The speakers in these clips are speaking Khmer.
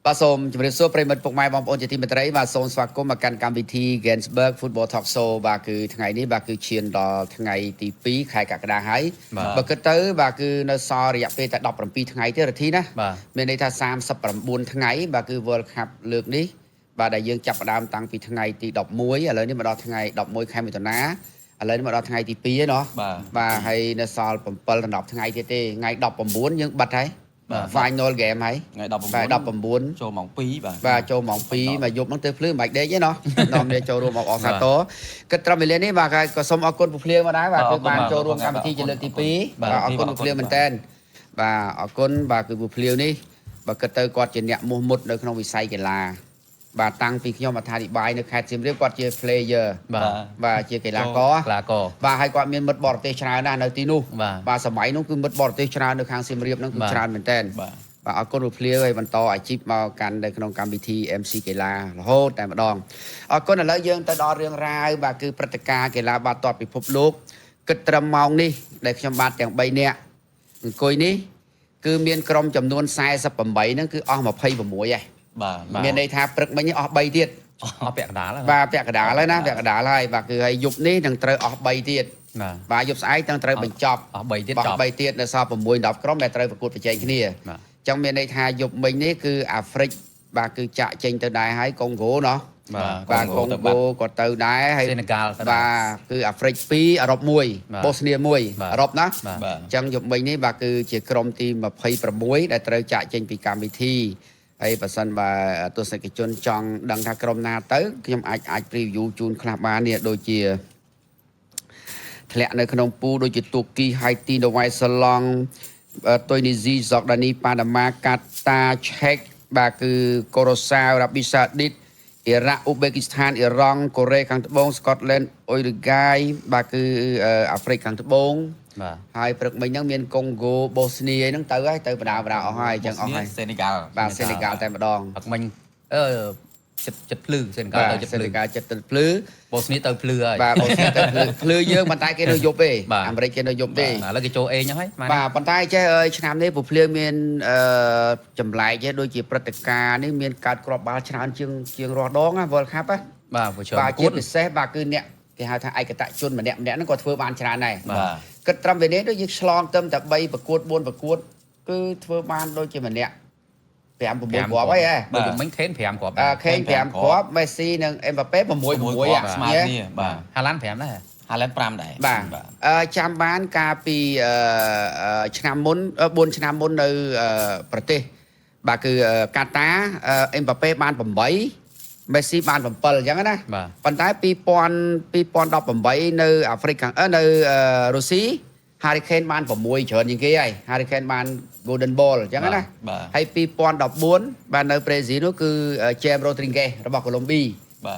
បាទសូមជម្រាបសួរប្រិមិត្តពុកម៉ែបងប្អូនជាទីមេត្រីបាទសូមស្វាគមន៍មកកាន់កម្មវិធី Gainsburg Football Talk Show បាទគឺថ្ងៃនេះបាទគឺឈានដល់ថ្ងៃទី2ខែកក្កដាហើយបើគិតទៅបាទគឺនៅសល់រយៈពេលតែ17ថ្ងៃទេរធីណាមានន័យថា39ថ្ងៃបាទគឺ World Cup លើកនេះបាទដែលយើងចាប់ផ្ដើមតាំងពីថ្ងៃទី11ឥឡូវនេះមកដល់ថ្ងៃ11ខែមិថុនាឥឡូវនេះមកដល់ថ្ងៃទី2ឯណោះបាទហើយនៅសល់7ដល់10ថ្ងៃទៀតទេថ្ងៃ19យើងបិទហើយ final game ហើយថ្ងៃ19ចូលម៉ោង2បាទចូលម៉ោង2មកយប់ហ្នឹងទៅភ្លឺមិនបាច់ដេកទេណោះនាំគ្នាចូលរួមអបអរសាទរគិតត្រឹមវេលានេះបាទក៏សូមអរគុណពភ្លៀងមកដែរបាទគឺបានចូលរួមកម្មវិធីជាលើកទី2បាទអរគុណពភ្លៀងមែនតើបាទអរគុណបាទគឺពភ្លៀងនេះបើគិតទៅគាត់ជាអ្នកមោះមុតនៅក្នុងវិស័យកីឡាបាទតាំងពីខ្ញុំអត្ថាធិប្បាយនៅខេត្តសៀមរាបគាត់ជា player បាទជាកីឡាករបាទហើយគាត់មានមិត្តបរទេសច្រើនណាស់នៅទីនោះបាទសម័យនោះគឺមិត្តបរទេសច្រើននៅខាងសៀមរាបហ្នឹងគឺច្រើនមែនតើបាទអរគុណលោកភ្លាវឲ្យបន្តអាជីពមកកាន់នៅក្នុងកម្មវិធី MC កីឡារហូតតែម្ដងអរគុណឥឡូវយើងទៅដល់រឿងរ៉ាវបាទគឺព្រឹត្តិការណ៍កីឡាបាល់ទាត់ពិភពលោកគិតត្រឹមម៉ោងនេះដែលខ្ញុំបាទទាំង3នាក់អង្គុយនេះគឺមានក្រុមចំនួន48ហ្នឹងគឺអស់26ហើយមានន័យថាព្រឹកមិញអស់3ទៀតអស់ពាក់កណ្ដាលហើយបាទពាក់កណ្ដាលហើយណាពាក់កណ្ដាលហើយបាទគឺឲ្យយប់នេះនឹងត្រូវអស់3ទៀតបាទយប់ស្អែកនឹងត្រូវបញ្ចប់អស់3ទៀតចប់3ទៀតនៅសល់6 10ក្រុមដែលត្រូវប្រកួតប្រជែងគ្នាអញ្ចឹងមានន័យថាយប់មិញនេះគឺអាហ្វ្រិកបាទគឺចាក់ចេញទៅដែរហើយកុងហ្គោណោះបាទកុងហ្គោក៏ទៅដែរហើយសេនេហ្គាល់បាទគឺអាហ្វ្រិក2អឺរ៉ុប1បូស្នី1អឺរ៉ុបណាអញ្ចឹងយប់មិញនេះបាទគឺជាក្រុមទី26ដែលត្រូវចាក់ចេញពីកម្មវិធីហើយបើសិនបើទស្សនិកជនចង់ដឹងថាក្រុមណាទៅខ្ញុំអាច preview ជូនខ្លះបាននេះដូចជាធ្លាក់នៅក្នុងពូដូចជាទូគីហៃទីនូវែលសេឡង់តុយនីស៊ីហ្សុកដានីប៉ាណាម៉ាកាតាឆេកបាទគឺកូរ៉ូសាវរ៉ាប៊ីសាឌីតអ៊ីរ៉ាក់អ៊ូបេគីស្ថានអ៊ីរ៉ង់កូរ៉េខាងត្បូងស្កុតឡែនអ៊ុយរូហ្គាយបាទគឺអាហ្វ្រិកខាងត្បូងហើយព្រឹកមិញហ្នឹងមានកុងហ្គោបូស្នីហ្នឹងទៅហើយទៅបដាអស់ហើយអញ្ចឹងអស់ហើយសេនេហ្គាល់បាទសេនេហ្គាល់តែម្ដងព្រឹកមិញចិត្តភ្លឺសេនេហ្គាល់ទៅសេនេហ្គាល់ចិត្តភ្លឺបូស្នីទៅភ្លឺហើយបាទបូស្នីទៅភ្លឺយើងប៉ុន្តែគេនៅយប់ទេអាមេរិកគេនៅយប់ទេឥឡូវគេចូលអេចឹងហើយបាទប៉ុន្តែចេះឆ្នាំនេះពភ្លៀងមានចម្លែកទេដូចជាព្រឹត្តិការណ៍នេះមានកើតគ្រាប់បាល់ច្រើនជាងរាល់ដងណា World Cup ណាបាទជាពិសេសបាទគឺអ្នកគេហៅថាឯកតៈជនម្នាក់ហ្នឹងក៏ធ្វើបានច្រើនដែរគិតត្រឹមវេលាដូចយើងឆ្លងទៅតែ3ប្រកួត4ប្រកួតគឺធ្វើបានដូចជាម្នាក់5 6គ្រាប់ហើយបើយំមិញខេន5គ្រាប់ខេន5គ្រាប់មេស៊ីនិងអេមបាប៉េ6 6ស្មើគ្នាបាទហាឡាន់5ដែរហាឡែន5ដែរបាទចាំបានកាលពីឆ្នាំមុន4ឆ្នាំមុននៅប្រទេសបាទគឺកាតាអេមបាប៉េបាន8មេស៊ីបាន7អញ្ចឹងណាប៉ុន្តែ2018នៅអាហ្វ្រិកខាងនៅរុស្ស៊ីHurricane បាន6ច្រើនជាងគេហើយ Hurricane បាន Golden Ball អញ្ចឹងណាហើយ2014បាននៅប្រេស៊ីលនោះគឺ James Rodriguez របស់កូឡុំប៊ី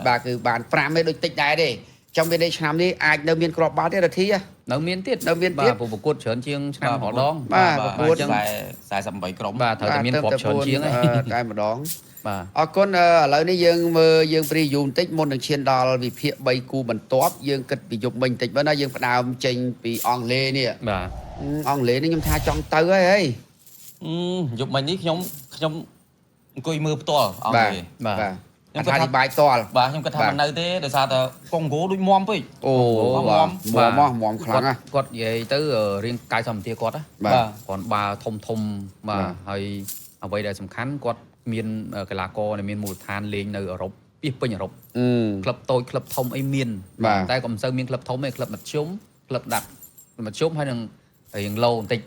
បាទគឺបាន5ទេដូចតិចដែរទេចាំវានេះឆ្នាំនេះអាចនៅមានគ្រាប់បាល់ទេរធីនៅមានទៀតប្រកួតច្រើនជាងឆ្នាំម្ដងបាទប្រកួត48ក្រុមបាទត្រូវតែមានគ្រាប់ច្រើនជាងតែម្ដងបាទអរគុណឥឡូវនេះយើងមើលយើង preview បន្តិចមុននឹងឈានដល់វិភាគ3គូបន្ទាប់យើងគិតពីយប់មិញបន្តិចបើណាយើងផ្ដើមចេញពីអង់គ្លេសនេះបាទអង់គ្លេសនេះខ្ញុំថាចង់ទៅហើយយប់មិញនេះខ្ញុំអង្គុយមើលផ្ទាល់អង់គ្លេសបាទខ្ញុំគាត់ថាបាយផ្ទាល់បាទខ្ញុំគាត់ថាមិននៅទេដោយសារតែកុងហ្គោដូចមមពេកអូមមខ្លាំងណាស់គាត់និយាយទៅរៀងកាយសម្បទាគាត់ណាបាទគាត់បាល់ធំបាទហើយអ្វីដែលសំខាន់គាត់មានកីឡាករដែលមានមូលដ្ឋានលេងនៅអឺរ៉ុបពេញអឺរ៉ុបក្លឹបតូចក្លឹបធំអីមានតែក៏មិនសូវមានក្លឹបធំទេក្លឹបមធ្យមក្លឹបដាក់មធ្យមហើយនឹងរៀងឡូបន្តិច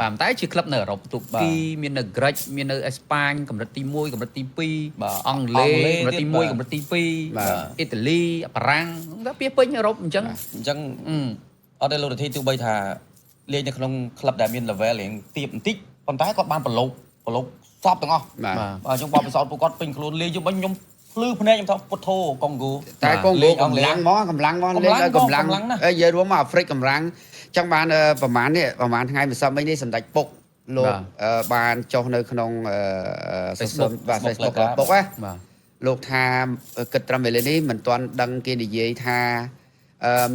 បាទតែជាក្លឹបនៅអឺរ៉ុបទូគីមាននៅក្រិចមាននៅអេស្ប៉ាញកម្រិតទី1កម្រិតទី2អង់គ្លេសកម្រិតទី1កម្រិតទី2អ៊ីតាលីបារាំងក៏ពេញអឺរ៉ុបអញ្ចឹងអត់ទេលោករាជទីបីថាលេងនៅក្នុងក្លឹបដែលមាន level រៀងទាបបន្តិចប៉ុន្តែគាត់បានប្រឡូកសពទាំងអស់បាទខ្ញុំបបពិសោធន៍ពួកគាត់ពេញខ្លួនលេងជុំវិញខ្ញុំភ្លឺភ្នែកខ្ញុំថាពុទ្ធោកុងហ្គោតែកុងហ្គោកម្លាំងមកលេងកម្លាំងនិយាយរួមមកអាហ្វ្រិកកម្លាំងចឹងបានប្រហែលថ្ងៃម្សិលមិញនេះសម្ដេចពុកលោកបានចុះនៅក្នុងFacebook បាទ Facebook ពុកណាលោកថាគិតត្រឹមវេលានេះមិនទាន់ដឹងគេនិយាយថា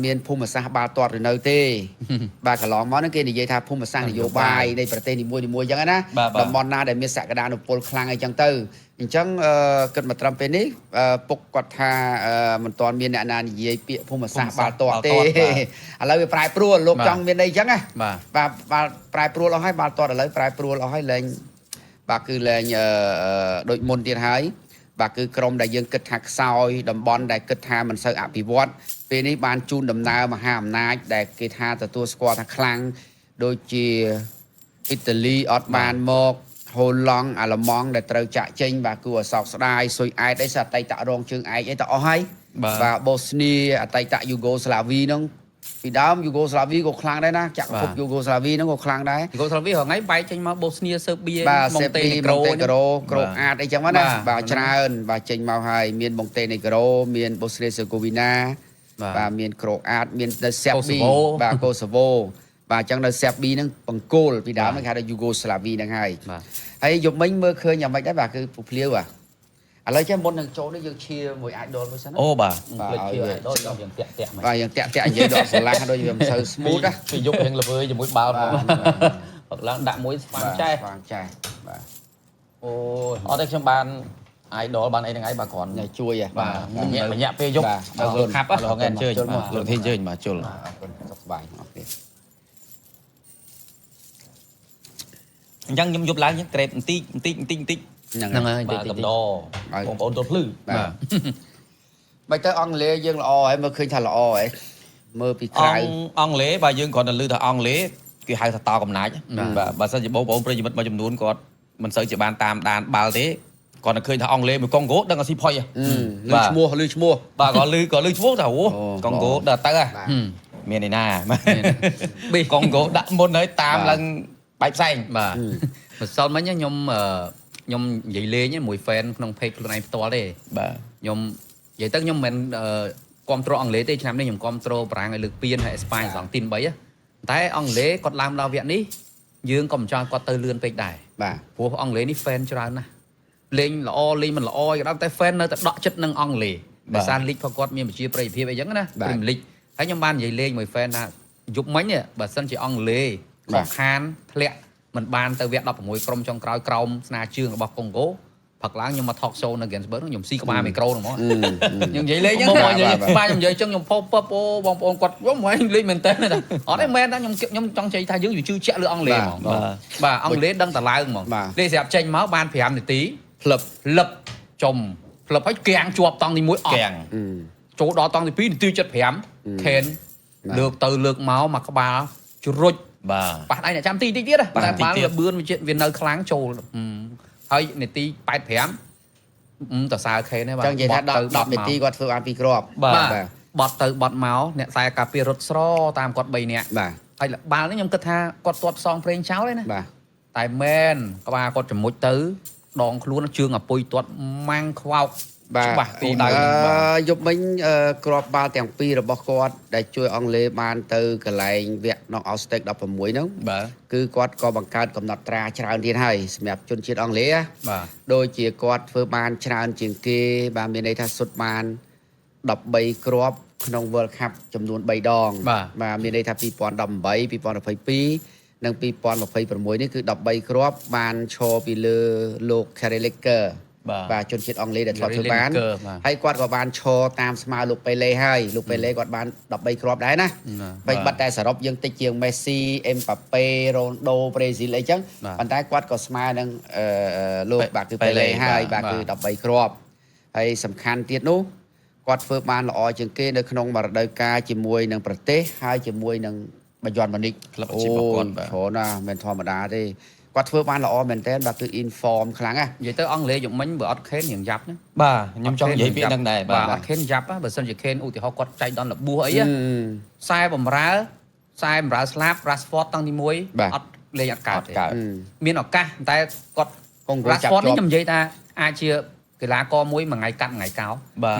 មានភូមិសាស្ត្របាល់ទាត់ឬនៅទេបាទកន្លងមកហ្នឹងគេនិយាយថាភូមិសាស្ត្រនយោបាយនៃប្រទេសនីមួយៗអញ្ចឹងណាតំបន់ណាដែលមានសក្តានុពលខ្លាំងអីចឹងទៅអញ្ចឹងគិតមកត្រឹមពេលនេះពុកគាត់ថាមិនទាន់មានអ្នកណានិយាយពាក្យភូមិសាស្ត្របាល់ទាត់ទេឥឡូវវាប្រែប្រួលលោកចង់មានអីចឹងណាបាទប្រែប្រួលអស់ហើយបាល់ទាត់ឥឡូវប្រែប្រួលអស់ហើយលែងបាទគឺលែងដូចមុនទៀតហើយបាទគឺក្រុមដែលយើងគិតថាខ្សោយតំបន់ដែលគិតថាមិនសូវអភិវឌ្ឍពេលនេះបានជូនដំណើរមហាអំណាចដែលគេថាទទួលស្គាល់ថាខ្លាំងដូចជាអ៊ីតាលីអត់បានមកហូឡង់អាល្លឺម៉ង់ដែលត្រូវចាក់ចេញបាទគួរឲ្យសោកស្ដាយស៊ុយអែតអីសអតីតរងជើងឯកអីទៅអស់ហើយបាទបូស្នីអតីតយូហ្គោស្លាវីហ្នឹងពីដើមយូហ្គោស្លាវីក៏ខ្លាំងដែរណាចក្រភពយូហ្គោស្លាវីហ្នឹងក៏ខ្លាំងដែរយូហ្គោស្លាវីរហងៃបែកចេញមកបូស្នីសឺប៊ីម៉ុងតេនេក្រូក្រូអាតអីចឹងមកណាបាទច្រើនបាទចេញមកហើយមានម៉ុងតេនេក្រូមានបូស្នីសឺកូវីណាបាទមានក្រូអាតមាននៅសេបប៊ីបាទកូសូវូបាទអញ្ចឹងនៅសេបប៊ីហ្នឹងបង្គោលពីដើមហ្នឹងគេហៅថាយូហ្គោស្លាវីហ្នឹងហើយហើយយប់មិញមើលឃើញយ៉ាងម៉េចដែរបាទគឺពុះភ្លាវឥឡូវចេះមុននឹងចូលនេះយើងឈៀមួយអាចដលមួយសិនណាអូបាទភ្លេចឈៀអាចដលយើងតាក់បាទយើងតាក់និយាយដល់ស្រឡះដូចវាមិនសូវ smooth ណាពីយករៀងល្វើយជាមួយបាល់មកផឹកឡើងដាក់មួយស្វាងចែស្វាងចែបាទអូអត់ទេខ្ញុំបានidol បានអីហ្នឹងឯងបាទគ្រាន់ជួយបាទបញ្ញាក់ពេលយកលោកខាប់លោកថ្ងៃអញ្ជើញបាទលោកធីអញ្ជើញបាទជុលអរគុណសុខសប្បាយអរគុណអញ្ចឹងខ្ញុំយប់ឡើងក្រេបបន្តិចហ្នឹងហើយបាទកំដរបងប្អូនទល់ភ្លឺបាទបើទៅអង់គ្លេសយើងល្អហើយមើលឃើញថាល្អហើយមើលពីក្រៅអង់គ្លេសបាទយើងគ្រាន់តែឮថាអង់គ្លេសគេហៅថាតកំណាចបាទបើសិនជាបងប្អូនប្រិយមិត្តមួយចំនួនគាត់មិនសូវជាបានតាមដានបាល់ទេគាត់តែឃើញថាអង់គ្លេសមួយកុងហ្គោដឹងថាស៊ីផុយឮឈ្មោះបាទគាត់ឮឈ្មោះថាអូកុងហ្គោដល់ទៅមានឯណាបេកុងហ្គោដាក់មុនហើយតាមឡើងបែកផ្សែងបាទម្សិលមិញខ្ញុំនិយាយលេងមួយ fan ក្នុង page ខ្លួនឯងផ្ទាល់ទេបាទខ្ញុំនិយាយទៅខ្ញុំមិនគ្រប់គ្រងអង់គ្លេសទេឆ្នាំនេះខ្ញុំគ្រប់គ្រងបារាំងឲ្យលើកពានហើយអេស្ប៉ាញសងទី3តែអង់គ្លេសគាត់ឡើងដល់វគ្គនេះយើងក៏មិនចង់គាត់ទៅលឿនពេកដែរបាទព្រោះអង់គ្លេសនេះ fan ច្រើនណាស់លេងល្អលេងមិនល្អក៏ដោយតែ fan នៅតែដកចិត្តនឹងអង់គ្លេសដោយសារ league គាត់មានប្រជាប្រិយភាពអីចឹងណា Premier League ហើយខ្ញុំបាននិយាយលេងមួយ fan ថាយប់មិញបើសិនជាអង់គ្លេសខកខានធ្លាក់មិនបានទៅវគ្គ16ក្រុមចុងក្រោយក្រោមស្នាជើងរបស់កុងហ្គោផឹកឡើងខ្ញុំមក talk show នៅ Gainsbourg ខ្ញុំស៊ីក្បាលមីក្រូហ្នឹងហ្មងខ្ញុំនិយាយលេងហ្នឹងខ្ញុំនិយាយក្បាលខ្ញុំនិយាយចឹងខ្ញុំពពអូបងប្អូនគាត់ខ្ញុំមកលេងមែនតើអត់ទេមែនថាខ្ញុំចង់និយាយថាយើងជឿជាក់លើអង់គ្លេសហ្មងបាទអង់គ្លេសដឹងតែឡើងហ្មងលេស្រាប់ចេញមកបាន5នាទីផ្លឹបចំផ្លឹបហើយគាំងជាប់តង់ទី1អត់គាំងចូលដល់តង់ទី2នាទី75ខេនលើកទៅលើកមកមួយក្បាលជ្រុចបាទប៉ះដៃអ្នកចាំទីតិចទៀតតែបានលបឿនវានៅខ្លាំងចូលហើយនាទី85តសើខេនហ្នឹងបាទចឹងនិយាយថា10នាទីគាត់ធ្វើបាន2គ្រាប់បាទបត់ទៅបត់មកអ្នកខ្សែការពាររត់ស្រតាមគាត់3នាក់បាទហើយបាល់នេះខ្ញុំគិតថាគាត់ទាត់ផ្សងប្រេងចោលទេណាបាទតែមែនក្បាលគាត់ចំមុចទៅដងខ្លួនជើងអាពុយទាត់ម៉ាំងខ្វោកច្បាស់ពីដៅយប់មិញគ្រាប់បាល់ទាំងពីររបស់គាត់ដែលជួយអង់គ្លេសបានទៅកន្លែងវគ្គ knock-out stage 16ហ្នឹងបាទគឺគាត់ក៏បង្កើតកំណត់ត្រាច្រើនទៀតហើយសម្រាប់ជនជាតិអង់គ្លេសបាទដូចជាគាត់ធ្វើបានច្រើនជាងគេបាទមានន័យថាសុទ្ធបាន13គ្រាប់ក្នុង World Cup ចំនួន3ដងបាទមានន័យថា2018 2022និង2026នេះគឺ13គ្រាប់បានឈរពីលើលោក Gary Linekerបាទជនជាតិអង់គ្លេសដែលធ្លាប់ធ្វើបានហើយគាត់ក៏បានឈរតាមស្មើលោកប៉េឡេហើយលោកប៉េឡេគាត់បាន13គ្រាប់ដែរណាបែបបាត់តែសរុបយើងតិចជាងមេស៊ីអេមប៉ាប៉េរ៉ូណដូប្រេស៊ីលអីចឹងប៉ុន្តែគាត់ក៏ស្មើនឹងលោកបាទគឺប៉េឡេហើយបាទគឺ13គ្រាប់ហើយសំខាន់ទៀតនោះគាត់ធ្វើបានល្អជាងគេនៅក្នុងរដូវកាលជាមួយនឹងប្រទេសហើយជាមួយនឹងបាយ័នម៉ូនិកក្លឹបអាជីពរបស់គាត់ច្រើនណាមិនធម្មតាទេគាត់ធ្វើបានល្អមែនតើបាទគឺ inform ខ្លាំងណានិយាយទៅអង់គ្លេសយកមិញបើអត់ខេនរៀងយ៉ាប់ណាបាទខ្ញុំចង់និយាយពាក្យហ្នឹងដែរបាទអត់ខេនយ៉ាប់បើសិនជាខេនឧទាហរណ៍គាត់ចែកដល់របួសអីខ្សែបំរើស្លាប់ Rashford តាំងទី1អត់លេងអត់កើតទេមានឱកាសតែគាត់ Rashford នេះខ្ញុំនិយាយថាអាចជាកីឡាករមួយថ្ងៃកាត់ថ្ងៃកោ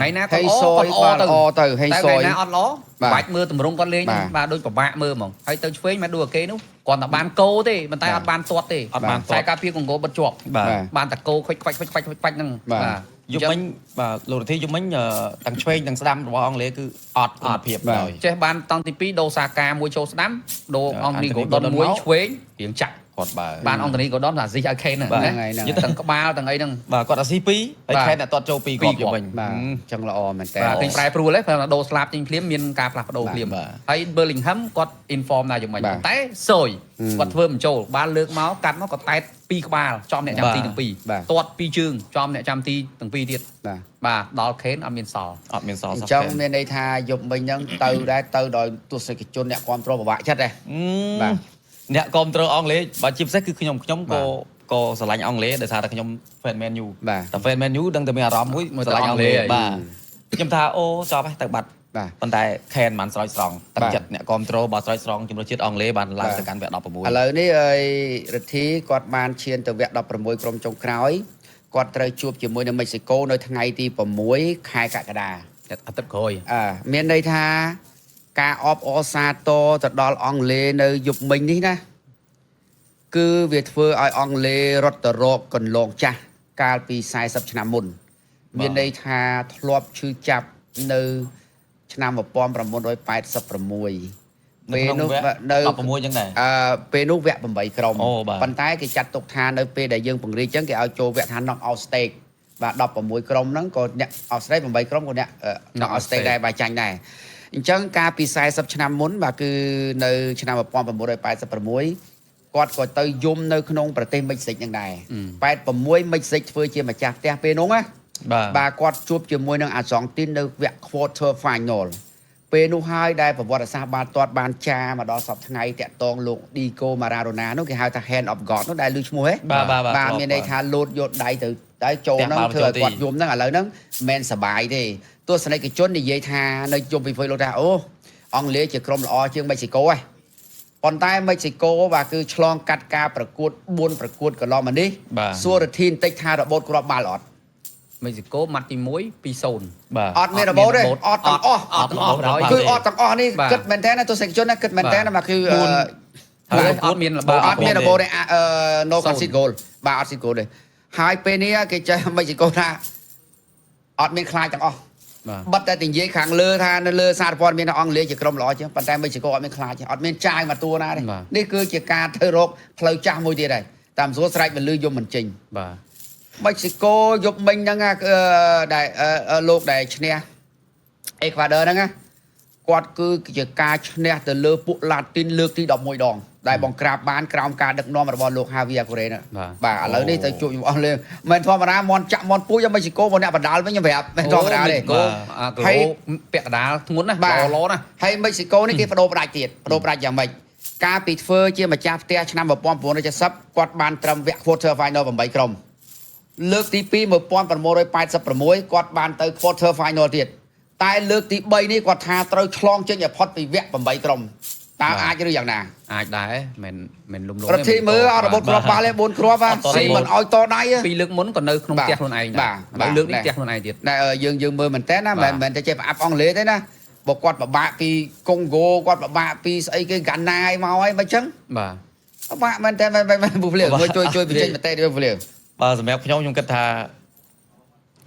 ថ្ងៃណាគាត់ល្អទៅហេសយថ្ងៃណាអត់ល្អបាច់មើលតម្រង់គាត់លេងបាទដូចពិបាកមើលហ្មងហើយទៅឆ្វេងមកឌូអាកេនោះគាត់តែបានគោទេប៉ុន្តែអត់បានទាត់ទេអត់បានខ្សែការពារកុងហ្គោបិទជាប់បានតែគោខ្វិចហ្នឹងបាទ យុមិញបាទលោករទ្ធីយុមិញទាំងឆ្វេងទាំងស្ដាំរបស់អង់គ្លេសគឺអត់គុណភាពឡើយ ចេះបានតង់ទី2ដូរសាកាមួយចូលស្ដាំដូរអង់នីកូដុនមួយឆ្វេងរៀងចាក់ គាត់បើ បានអង់នីកូដុនអាស៊ីឲ្យខេនហ្នឹងទាំងក្បាលទាំងអីហ្នឹង បាទគាត់អាស៊ី2ហើយខេនតែតតចូល2គាត់យុមិញ បាទចឹងល្អមែនតើ បាទឃើញប្រែប្រួលទេព្រោះដូរស្លាប់ចេញភ្លាមមានការផ្លាស់ប្ដូរភ្លាមហើយ Bellingham គាត់ inform ដែរយ៉ាងម៉េចតែសយគាត់ធ្វើមិនចូលបានលើកមកកាត់មកគាត់តែត2ក្បាលចំអ្នកចាំទីទាំងពីរទាត់2ជើងចំអ្នកចាំទីទាំងពីរទៀតបាទដល់ខេនអត់មានសល់ អត់មានសល់សោះ ចឹងមានន័យថាយប់មិញហ្នឹងទៅដែរទៅដោយទស្សនិកជនអ្នកគ្រប់គ្រងពិបាកចិត្តដែរបាទ អ្នកគ្រប់គ្រងអង់គ្លេសបើជាពិសេសគឺខ្ញុំក៏ស្រឡាញ់អង់គ្លេសដោយសារតែខ្ញុំ fan Man U តែ fan Man U ដឹងតែមានអារម្មណ៍មួយស្រឡាញ់អង់គ្លេសបាទខ្ញុំថាអូចប់ហើយទៅបាត់ប៉ុន្តែខេនបានស្រោចស្រង់ទឹកចិត្តអ្នកគ្រប់គ្រងបើស្រោចស្រង់ជំនឿជាតិអង់គ្លេសបានឡើងទៅកាន់វគ្គ16 ឥឡូវនេះរិទ្ធីគាត់បានឈានទៅវគ្គ16ក្រុមចុងក្រោយគាត់ត្រូវជួបជាមួយនៅមិចស៊ីកូនៅថ្ងៃទី6ខែកក្កដាអាទិត្យក្រោយមានន័យថាការអបអរសាទរទៅដល់អង់គ្លេសនៅយប់មិញនេះណាគឺវាធ្វើឲ្យអង់គ្លេសរត់ទៅរកកន្លងចាស់កាលពី40ឆ្នាំមុនមានន័យថាធ្លាប់ឈឺចាប់នៅឆ្នាំ1986ពេលនោះនៅ16ចឹងដែរពេលនោះវគ្គ8ក្រុមប៉ុន្តែគេចាត់ទុកថានៅពេលដែលយើងពង្រីកចឹងគេឲ្យចូលវគ្គថា knock out stage បាទ16ក្រុមហ្នឹងក៏អ្នកអូស្ត្រាលី8ក្រុមក៏អ្នក knock out stage ដែរបាទចាញ់ដែរអញ្ចឹងកាលពី40ឆ្នាំមុនបាទគឺនៅឆ្នាំ1986គាត់ក៏ទៅយំនៅក្នុងប្រទេសមិចស៊ិកហ្នឹងដែរ86មិចស៊ិកធ្វើជាម្ចាស់ផ្ទះពេលនោះណាបាទគាត់ជួបជាមួយនឹងអាសង់ទីននៅវគ្គ quarter final ពេលនោះហើយដែលប្រវត្តិសាស្ត្របាល់ទាត់បានចាមកដល់សប្តាហ៍ថ្ងៃតាក់ទងលោកឌីកូម៉ារ៉ាដូណានោះគេហៅថា hand of god នោះដែលឮឈ្មោះហ៎បាទមានន័យថាលោតយកដៃទៅចូលហ្នឹងធ្វើឲ្យគាត់យំហ្នឹងឥឡូវហ្នឹងមិនសប្បាយទេទស្សនិកជននិយាយថានៅជុំពីFacebookលោកថាអូអង់គ្លេសជាក្រុមល្អជាងមិចស៊ីកូហ៎ប៉ុន្តែមិចស៊ីកូបាទគឺឆ្លងកាត់ការប្រកួត4ប្រកួតកន្លងមកនេះសួររធីបន្តិចថារបូតគ្រាប់បាល់អត់មិចស៊ីកូម៉ាត់ទី1 2-0អត់មានរបូតទេអត់ទាំងអស់គឺអត់ទាំងអស់នេះគិតមែនតើទស្សនិកជនណាគិតមែនតើមកគឺអត់មានរបូតអត់មានរបូតទេ no concede goal បាទអត់ concede goal ទេហើយពេលនេះគេចេះមិចស៊ីកូថាអត់មានខ្លាចទាំងអស់បិទតែនិយាយខាងលើថានៅលើសារព័ត៌មានថាអង់គ្លេសជាក្រុមល្អជាងប៉ុន្តែមិចស៊ីកូអត់មានខ្លាចអត់មានចាយមកតួណាទេនេះគឺជាការទៅរកផ្លូវចាស់មួយទៀតហើយតាមសួរស្រែកបលឺយំមិនចេញបាទមិចស៊ីកូយប់មិញហ្នឹងដែលលោកដែលឈ្នះអេក្វាដ័រហ្នឹងគាត់គឺជាការឈ្នះទៅលើពួកឡាទីនលើកទី11ដងដែលបង្ក្រាបបានក្រោមការដឹកនាំរបស់លោកហាវីអាកូរ៉េហ្នឹងបាទឥឡូវនេះទៅជួបអស់លើមិនធម្មតាមន់ចាក់មន់ពូជមិចស៊ីកូមកអ្នកបដាល់វិញខ្ញុំប្រាប់មិនធម្មតាទេហើយពាក់កដាលធ្ងន់ណាល្អណាហើយមិចស៊ីកូនេះគេបដូរផ្ដាច់ទៀតបដូរផ្ដាច់យ៉ាងម៉េចការពីធ្វើជាម្ចាស់ផ្ទះឆ្នាំ1970គាត់បានត្រឹមវគ្គ quarter final 8ក្រុមលើកទី2 1986គាត់បានទៅ quarter final ទៀតតែលើកទី3នេះគាត់ថាត្រូវឆ្លងចេញឲ្យផុតពីវគ្គ8ក្រុមតើអាចឬយ៉ាងណាអាចដែរមិនលំលងទេប្រធីមើលអត់របូតគ្រាប់បាល់ទេ4គ្រាប់ស៊ីមិនអោយតដៃពីលើកមុនក៏នៅក្នុងផ្ទះខ្លួនឯងដែរបើលើកនេះផ្ទះខ្លួនឯងទៀតតែយើងមើលមែនតើណាមិនតែចេះប្រអាប់អង់គ្លេសទេណាបើគាត់ពិបាកពីកុងហ្គោគាត់ពិបាកពីស្អីគេហ្គាណាឲ្យមកហើយមិនអញ្ចឹងបាទពិបាកមែនតើពុះភ្លៀងជួយបញ្ចេញមតិទៅភ្លៀងបាទសម្រាប់ខ្ញុំគិតថា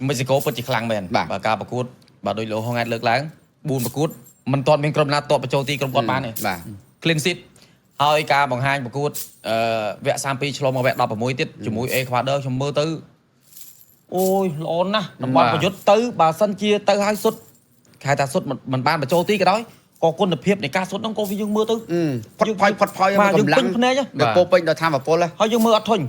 មិចស៊ីកូពិតជាខ្លាំងមែនបាទការប្រកួតបាទដោយលោកហងឯតលើកឡើង4ប្រកួតមិនទាន់មានក្រុមណាតបបញ្ចូលទីក្រុមគាត់បានទេបាទ clean sheet ហើយការបង្ហាញប្រកួតវគ្គ32ឆ្លងមកវគ្គ16ទៀតជាមួយ Ecuador ខ្ញុំមើលទៅអូយល្អណាស់តំបន់ប្រយុទ្ធទៅបើសិនជាទៅឲ្យសុទ្ធគេថាសុទ្ធមិនបានបញ្ចូលទីក៏ដោយក៏គុណភាពនៃការសុទ្ធហ្នឹងក៏យើងមើលទៅផុតផុយកម្លាំងភ្នែកដល់ពោពេញដល់ធម្មពលហើយយើងមើលអត់ធុញ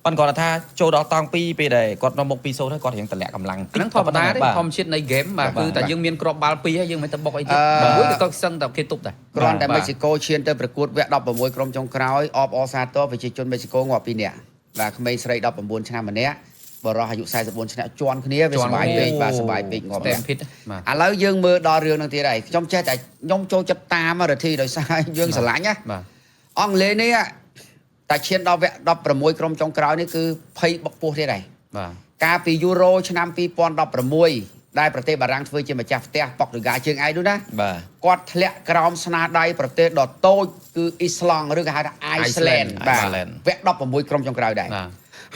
ប៉ុន្តែគាត់ថាចូលដល់តង់2ពេលដែលគាត់នាំមុខ 2-0 ហើយគាត់រៀងតម្លាក់កម្លាំងហ្នឹងធម្មតាទេធម្មជាតិនៃ game បាទគឺតែយើងមានគ្រាប់បាល់2ហើយយើងមិនទៅបុកអីទៀតមួយក៏សឹងតែគេទប់ដែរគ្រាន់តែមិចស៊ីកូឈានទៅប្រកួតវគ្គ16ក្រុមចុងក្រោយអបអរសាទរប្រជាជនមិចស៊ីកូងាប់2នាក់បាទក្មេងស្រី19ឆ្នាំម្នាក់បរិសុទ្ធអាយុ44ឆ្នាំជន់គ្នាវាសុបាយពេកបាទសុបាយពេកងាប់តែឥឡូវយើងមើលដល់រឿងហ្នឹងទៀតហើយខ្ញុំចេះតែខ្ញុំចូលចិត្តតាមរទ្ធីដោយសារយើងស្រឡាញ់ណាអង់គ្លេសនេះតែឈានដល់វគ្គ16ក្រុមចុងក្រោយនេះគឺភ័យបុកពោះទៀតហើយបាទកាលពីយូរ៉ូឆ្នាំ2016ដែលប្រទេសបារាំងធ្វើជាម្ចាស់ផ្ទះប៉ុកទូហ្គាល់ជើងឯកនោះណាគាត់ធ្លាក់ក្រោមស្នាដៃប្រទេសដ៏តូចគឺអ៊ីស្លង់ឬក៏ហៅថាអៃស្លែនបាទវគ្គ16ក្រុមចុងក្រោយដែរ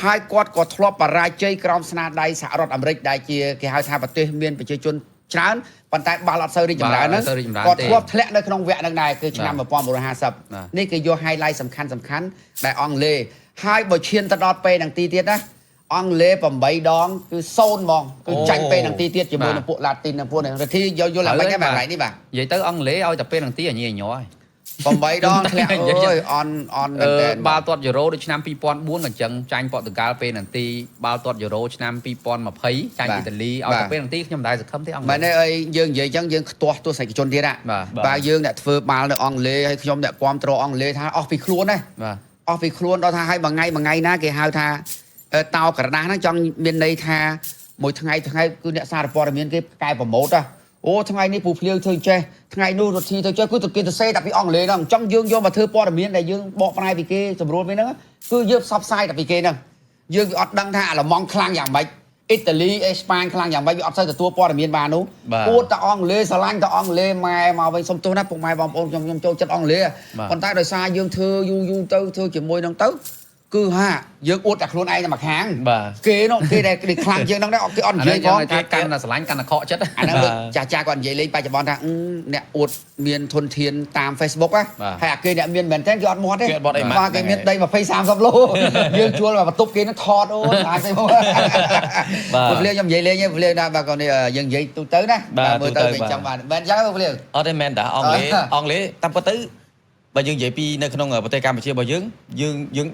ហើយគាត់ក៏ធ្លាប់បរាជ័យក្រោមស្នាដៃសហរដ្ឋអាមេរិកដែលជាគេហៅថាប្រទេសមានប្រជាជនច្រើនប៉ុន្តែបាល់អត់សូវរីកចម្រើនហ្នឹងគាត់ធ្លាប់ធ្លាក់នៅក្នុងវគ្គហ្នឹងដែរគឺឆ្នាំ1950នេះគេយក highlight សំខាន់ដែលអង់គ្លេសហើយបើឈានទៅដល់ពេលហ្នឹងទីទៀតណាអង់គ្លេស8ដងគឺ0ហ្មងគឺចាញ់ពេលហ្នឹងទីទៀតជាមួយនឹងពួកឡាទីននិងពួកនេះរទ្ធីយល់ឡើងមិនហ្នឹងបាទនេះបាទនិយាយទៅអង់គ្លេសឲ្យតែពេលហ្នឹងទីអញញ័រហើយ8ដងធ្លាក់អើយអនមែនតើបាល់ទាត់យូរ៉ូដូចឆ្នាំ2004ក៏អញ្ចឹងចាញ់ប៉ូទុយហ្គាល់ពេលហ្នឹងទីបាល់ទាត់យូរ៉ូឆ្នាំ2020ចាញ់អ៊ីតាលីឲ្យតែពេលហ្នឹងទីខ្ញុំមិនដែរសង្ឃឹមទេអង់គ្លេសមែនទេអីយើងនិយាយអញ្ចឹងយើងខ្ទាស់ទស្សនិកជនទៀតណាបាទយើងអ្នកធ្វើបាល់នៅអង់គ្លេសហើយខ្ញុំអ្នកគ្រប់គ្រងអង់គ្លេសថាអស់ពីខ្លួនណាបាទអស់ពីខ្លួនដល់ថាឲ្យមួយថ្ងៃណាគេហៅថាតោក្រដាស់ហ្នឹងចង់មានន័យថាមួយថ្ងៃគឺអ្នកសារព័ត៌មានគេកែប្រម៉ូទអូថ្ងៃនេះពូភ្លៀវធ្វើចេះថ្ងៃនោះរទ្ធីធ្វើចេះគឺគេទៅសេតែពីអង់គ្លេសហ្នឹងអញ្ចឹងយើងយកមកធ្វើព័ត៌មានដែលយើងបកប្រែពីគេសម្រួលពេលហ្នឹងគឺយើងផ្សព្វផ្សាយតែពីគេហ្នឹងយើងវាអត់ដឹងថាអាល្លឺម៉ង់ខ្លាំងយ៉ាងម៉េចអ៊ីតាលីអេស្ប៉ាញខ្លាំងយ៉ាងម៉េចវាអត់សូវទទួលព័ត៌មានបាននោះអួតតែអង់គ្លេសស្រឡាញ់តែអង់គ្លេសម៉ែមកវិញសុំទោសណាពុកម៉ែបងប្អូនខ្ញុំចូលចិត្តអង់គ្លេសប៉ុន្តែដោយសារយើងធ្វើយូរទៅធ្វើជាមួយនឹងទៅគឺហាយើងអួតតែខ្លួនឯងតែមកខាងគេនោះគេដែលខ្លាំងជាងហ្នឹងដែរគេអត់និយាយផងគេកាន់តែស្រឡាញ់កាន់តែខកចិត្តអាហ្នឹងចាស់គាត់និយាយលេងបច្ចុប្បន្នថាអ្នកអួតមានធនធានតាម Facebook ហើយអាគេអ្នកមានមែនតើគេអត់មាត់ទេបាទគេមានដី20 30 ឡូយើងជួលមកបន្ទប់គេនឹងថតអូអាចទេបងបាទភ្លាខ្ញុំនិយាយលេងទេភ្លាណាបាទគាត់នេះយើងនិយាយទូទៅណាបាទមើលទៅវាចាំបានមែនអញ្ចឹងភ្លាអត់ទេមែនតាអង់គ្លេសតាមពិតទៅបើយើងនិយាយពីនៅក្នុងប្រទេសកម្ពុជារបស់យើង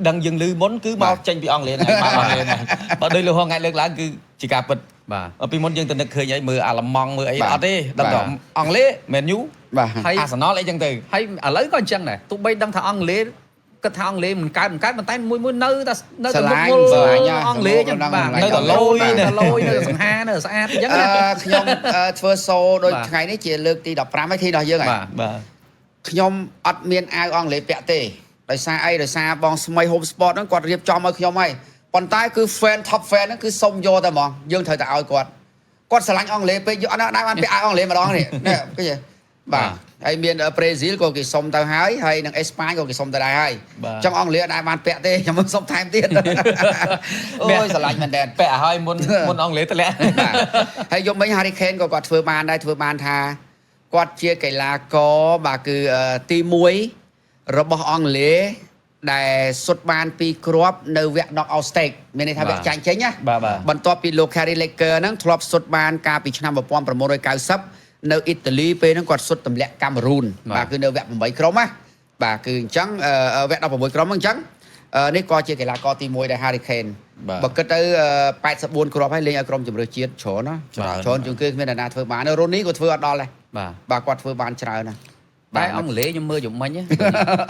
ដឹងយើងឮមុនគឺមកចេញពីអង់គ្លេសហ្នឹងមកអង់គ្លេសហ្នឹងបើដូចលោកហងថ្ងៃលើកឡើងគឺជាការពិតបាទពីមុនយើងទៅនឹកឃើញអីមើលអាឡម៉ង់មើលអីអត់ទេដឹងតែអង់គ្លេសមែនយូបាទហើយអាសណលអីចឹងទៅហើយឥឡូវក៏អញ្ចឹងដែរទោះបីដឹងថាអង់គ្លេសគិតថាអង់គ្លេសមិនកើតប៉ុន្តែមួយនៅតែមុខមុលអង់គ្លេសចឹងបាទនៅតែលយនៅតែសង្ហានៅស្អាតអញ្ចឹងខ្ញុំធ្វើសូដូចថ្ងៃនេះជាលើកទី15ហើយទីដល់យើងហើយបាទខ្ញុំអត់មានអាវអង់គ្លេសពាក់ទេដោយសារអីដោយសារបងស្មី Home Sport ហ្នឹងគាត់រៀបចំឲ្យខ្ញុំហើយប៉ុន្តែគឺ fan top fan ហ្នឹងគឺសុំយកតែហ្មងយើងត្រូវតែឲ្យគាត់ស្រឡាញ់អង់គ្លេសពេកយកអត់ដែរបានពាក់អាវអង់គ្លេសម្ដងនេះឃើញបាទហើយមានប្រេស៊ីលក៏គេសុំទៅហើយនឹងអេស្ប៉ាញក៏គេសុំទៅដែរហើយអញ្ចឹងអង់គ្លេសអត់ដែរបានពាក់ទេខ្ញុំមិនសុំថែមទៀតអូយស្រឡាញ់មែនតើពាក់ឲ្យមុនអង់គ្លេសតម្លាក់ហើយយប់មិញ Harry Kane ក៏គាត់ធ្វើបានដែរធ្វើបានថាគាត់ជាកីឡាករបាទគឺទី1របស់អង់គ្លេសដែលសុទ្ធបាន2គ្រាប់នៅវគ្គ knock out stage មានន័យថាវគ្គចាញ់ចេញណាបន្ទាប់ពីលោក Gary Lineker ហ្នឹងធ្លាប់សុទ្ធបានកាលពីឆ្នាំ1990នៅអ៊ីតាលីពេលហ្នឹងគាត់សុទ្ធទម្លាក់កាមេរូនបាទគឺនៅវគ្គ8ក្រុមណាបាទគឺអញ្ចឹងវគ្គ16ក្រុមហ្នឹងអញ្ចឹងនេះក៏ជាកីឡាករទី1ដែល Harry Kane បើគិតទៅ84គ្រាប់ហើយលេងឲ្យក្រុមជម្រើសជាតិច្រើនណាច្រើនជាងគេគ្មានអ្នកណាធ្វើបានរ៉ូនីក៏ធ្វើអត់ដល់ដែរបាទគាត់ធ្វើបានច្រើនណាតែអង់គ្លេសខ្ញុំមើលយំមិញ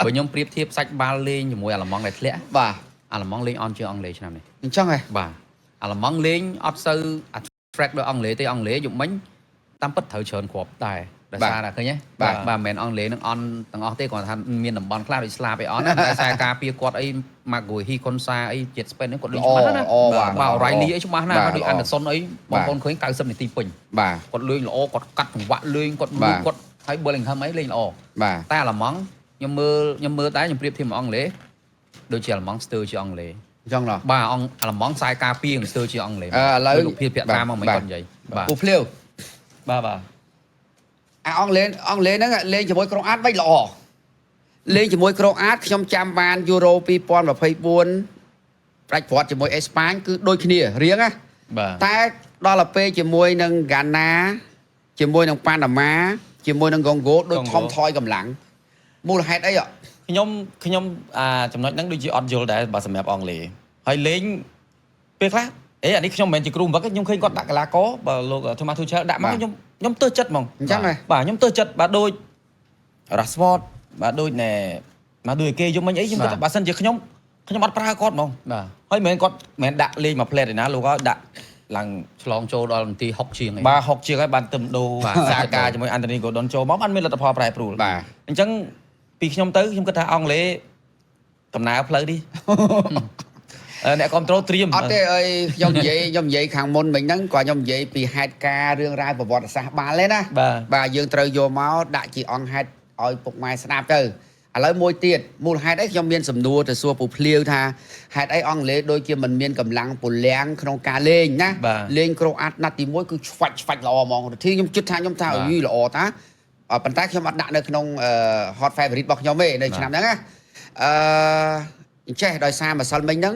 បើខ្ញុំប្រៀបធៀបសាច់បាល់លេងជាមួយអាល្លឺម៉ង់ដែលធ្លាក់បាទអាល្លឺម៉ង់លេងអន់ជាងអង់គ្លេសឆ្នាំនេះអញ្ចឹងហ៎បាទអាល្លឺម៉ង់លេងអត់សូវ attract ដោយអង់គ្លេសទេអង់គ្លេសយំមិញតាមពិតត្រូវច្រើនគ្រាប់ដែរដោយសារតែឃើញទេបាទមិនមែនអង់គ្លេសនឹងអន់ទាំងអស់ទេគាត់ថាមានតំបន់ខ្លះដូចស្លាប់អីអន់តែសារការពារគាត់អីម៉ាហ្គូហ៊ីកុនសាអីជាតិស្ពេនហ្នឹងគាត់លេងច្បាស់ណាបាទរ៉ៃលីអីច្បាស់ណាស់ដូចអានដឺសុនអីបងប្អូនឃើញ90នាទីពេញបាទគាត់លេងល្អគាត់កាត់ចង្វាក់លេងគាត់គាត់ហើយ Bellingham អីលេងល្អតែអាល្លឺម៉ង់ខ្ញុំមើលតែខ្ញុំប្រៀបធៀបមកអង់គ្លេសដូចជាអាល្លឺម៉ង់ស្ទើរជាអង់គ្លេសអញ្ចឹងណាបាទអាល្លឺម៉ង់ខ្សែការពារស្ទើរជាអង់គ្លេសឥឡូវលោកភាពពាក់តាមមកមិនគាត់និយាយបាទពូភ្លាវបាទអង់គ្លេសហ្នឹងលេងជាមួយក្រុងអាតវិញល្អលេងជាមួយក្រុងអាតខ្ញុំចាំបានយូរ៉ូ2024ប្រាច់ព្រាត់ជាមួយអេស្ប៉ាញគឺដូចគ្នារៀងណាតែដល់ទៅពេលជាមួយនឹងហ្គាណាជាមួយនឹងប៉ាណាម៉ាជាមួយនឹងកុងហ្គោដូចថមថយកម្លាំងមូលហេតុអីខ្ញុំចំណុចហ្នឹងដូចជាអត់យល់ដែរបើសម្រាប់អង់គ្លេសហើយលេងពេលខ្លះអានេះខ្ញុំមិនមែនជាគ្រូបង្វឹកខ្ញុំឃើញគាត់ដាក់កីឡាករបើលោក Thomas Tuchel ដាក់មកខ្ញុំទើសចិត្តហ្មងអញ្ចឹងបាទខ្ញុំទើសចិត្តបាទដូច Rashford បាទដូចណែមកដូចគេយំមិញអីខ្ញុំគិតថាបើសិនជាខ្ញុំអត់ប្រើគាត់ហ្មងបាទហើយមិនមែនគាត់មិនមែនដាក់លេងមួយផ្លែតឯណាលោកគាត់ដាក់ឡើងឆ្លងចូលដល់នាទី60ជាងហើយបាទ60ជាងហើយបានទឹមដូសាការជាមួយ Anthony Gordon ចូលមកបានមានលទ្ធផលប្រែប្រួលបាទអញ្ចឹងពីខ្ញុំទៅខ្ញុំគិតថាអង់គ្លេសដំណើរផ្លូវនេះអ្នកគ្រប់ត្រូលត្រៀមអត់ទេអីខ្ញុំនិយាយខាងមុនមិញហ្នឹងក៏ខ្ញុំនិយាយពីហេតុការណ៍រឿងរ៉ាវប្រវត្តិសាស្ត្របាល់ទេណាបាទយើងត្រូវយកមកដាក់ជាអង្គហេតុឲ្យពុកម៉ែស្ដាប់ទៅ ឥឡូវមួយទៀតមូលហេតុអីខ្ញុំមានសំណួរទៅសួរពូភ្លាវថាហេតុអីអង់គ្លេសដូចជាមិនមានកម្លាំងពលំក្នុងការលេងណាលេងក្រូអាតណាត់ទី1គឺឆ្វាច់ល្អហ្មងទីខ្ញុំគិតថាខ្ញុំថាអីល្អតាប៉ុន្តែខ្ញុំអត់ដាក់នៅក្នុង hot favorite របស់ខ្ញុំទេនៅឆ្នាំហ្នឹងណាអញ្ចេះដោយសារម្សិលមិញហ្នឹង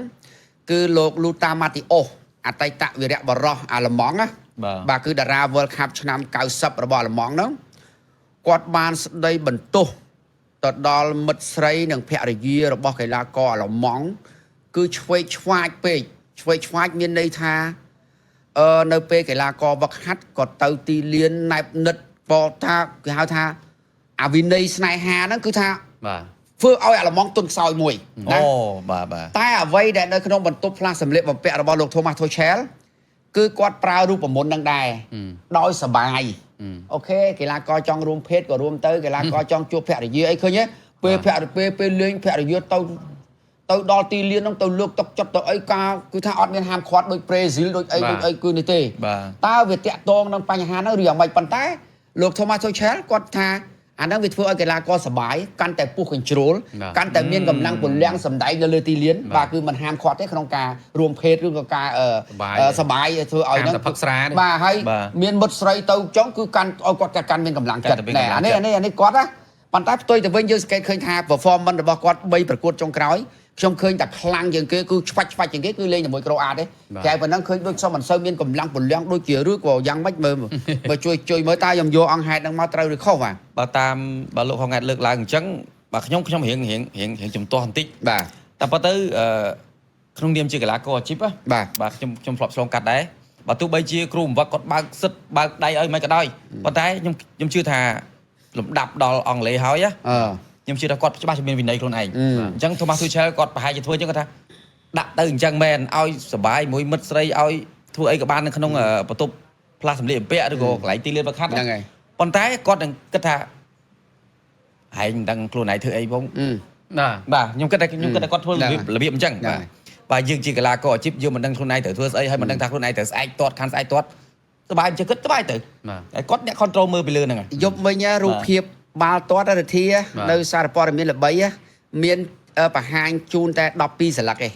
គឺលោក Luta Matthäus អតីតវីរៈបរោះអាល្លឺម៉ង់ណាបាទគឺតារា World Cup ឆ្នាំ90របស់អាល្លឺម៉ង់ហ្នឹងគាត់បានស្ដីបន្ទោសទៅដល់មិត្តស្រីនិងភរិយារបស់កីឡាករអាល្លឺម៉ង់គឺឆ្វេងឆ្វាចពេកឆ្វេងឆ្វាចមានន័យថានៅពេលកីឡាករវឹកហាត់ក៏ទៅទីលានណែបនិតបថាគេហៅថាអវិន័យស្នេហាហ្នឹងគឺថាបាទធ្វើឲ្យអាល្លឺម៉ង់ទុនខ្សោយមួយអូបាទតែអ្វីដែលនៅក្នុងបន្ទប់ផ្លាស់សម្លៀកបំពាក់របស់លោក Thomas Tuchel គឺគាត់ប្រើរូបមន្តនឹងដែរដោយសបាយអូខេកីឡាករចង់រួមភេទក៏រួមទៅកីឡាករចង់ជួបភរិយាអីឃើញទេពេលលេងភរិយាទៅដល់ទីលានហ្នឹងទៅលើកទឹកចិត្តទៅអីការគឺថាអត់មានហាមឃាត់ដូចប្រេស៊ីលដូចអីគឺនេះទេតើវាតាក់ទងនឹងបញ្ហាហ្នឹងឬយ៉ាងម៉េចប៉ុន្តែលោក Thomas Tuchel គាត់ថាអាហ្នឹងវាធ្វើឲ្យកីឡាករសប្បាយកាន់តែពុះកញ្ជ្រោលកាន់តែមានកម្លាំងពលំសម្ដែងនៅលើទីលានបាទគឺមិនហាមឃាត់ទេក្នុងការរួមភេទឬក៏ការសប្បាយធ្វើឲ្យហ្នឹងបាទហើយមានមិត្តស្រីទៅចង់គឺកាន់ឲ្យគាត់កាន់មានកម្លាំងចិត្តណែអានេះគាត់ណាប៉ុន្តែផ្ទុយទៅវិញយើងសង្កេតឃើញថា performance របស់គាត់3ប្រកួតចុងក្រោយខ្ញុំឃើញតែខ្លាំងជាងគេគឺឆ្វាច់ជាងគេគឺលេងជាមួយក្រូអាតទេតែប៉ុណ្ណឹងឃើញដូចសុំមិនសូវមានកម្លាំងពលំដូចជាឬក៏យ៉ាងម៉េចមើលជួយមើលតើខ្ញុំយកអង្គហេតុហ្នឹងមកត្រូវឬខុសបាទបើតាមបើលោកហងហេតុលើកឡើងអញ្ចឹងបាទខ្ញុំរៀងជំទាស់បន្តិចបាទតែប៉ុន្តែក្នុងនាមជាកីឡាករអាជីពបាទខ្ញុំធ្លាប់ឆ្លងកាត់ដែរបើទោះបីជាគ្រូបង្វឹកគាត់បើកសិទ្ធបើកដៃឲ្យមិនក៏ដោយប៉ុន្តែខ្ញុំជឿថាលំដាប់ដល់អង់គ្លេសហើយខ្ញុំជឿថាគាត់ច្បាស់ជាមានវិន័យខ្លួនឯងអញ្ចឹង Thomas Tuchel គាត់ប្រហែលជាធ្វើអញ្ចឹងគាត់ថាដាក់ទៅអញ្ចឹងមែនឲ្យសប្បាយមួយមិត្តស្រីឲ្យធ្វើអីក៏បាននៅក្នុងបន្ទប់ផ្លាស់សម្លៀកបំពាក់ឬក៏កន្លែងទីលានវឹកហាត់ហ្នឹងហើយប៉ុន្តែគាត់នឹងគិតថាហែងមិនដឹងខ្លួនឯងធ្វើអីផងបាទខ្ញុំគិតថាគាត់ធ្វើរបៀបអញ្ចឹងបាទយើងជាកីឡាករអាជីពយើងមិនដឹងខ្លួនឯងត្រូវធ្វើស្អីហើយមិនដឹងថាខ្លួនឯងត្រូវស្អែកទាត់ខាន់ស្អែកទាត់សប្បាយជាគិតសប្បាយទៅហើយគាត់អ្នក control មើលពីលើហ្នឹងយប់មិញរូបភាពបាល់ទាត់រធានៅសារព័ត៌មានល្បីមានបង្ហាញជូនតែ12សន្លឹកឯង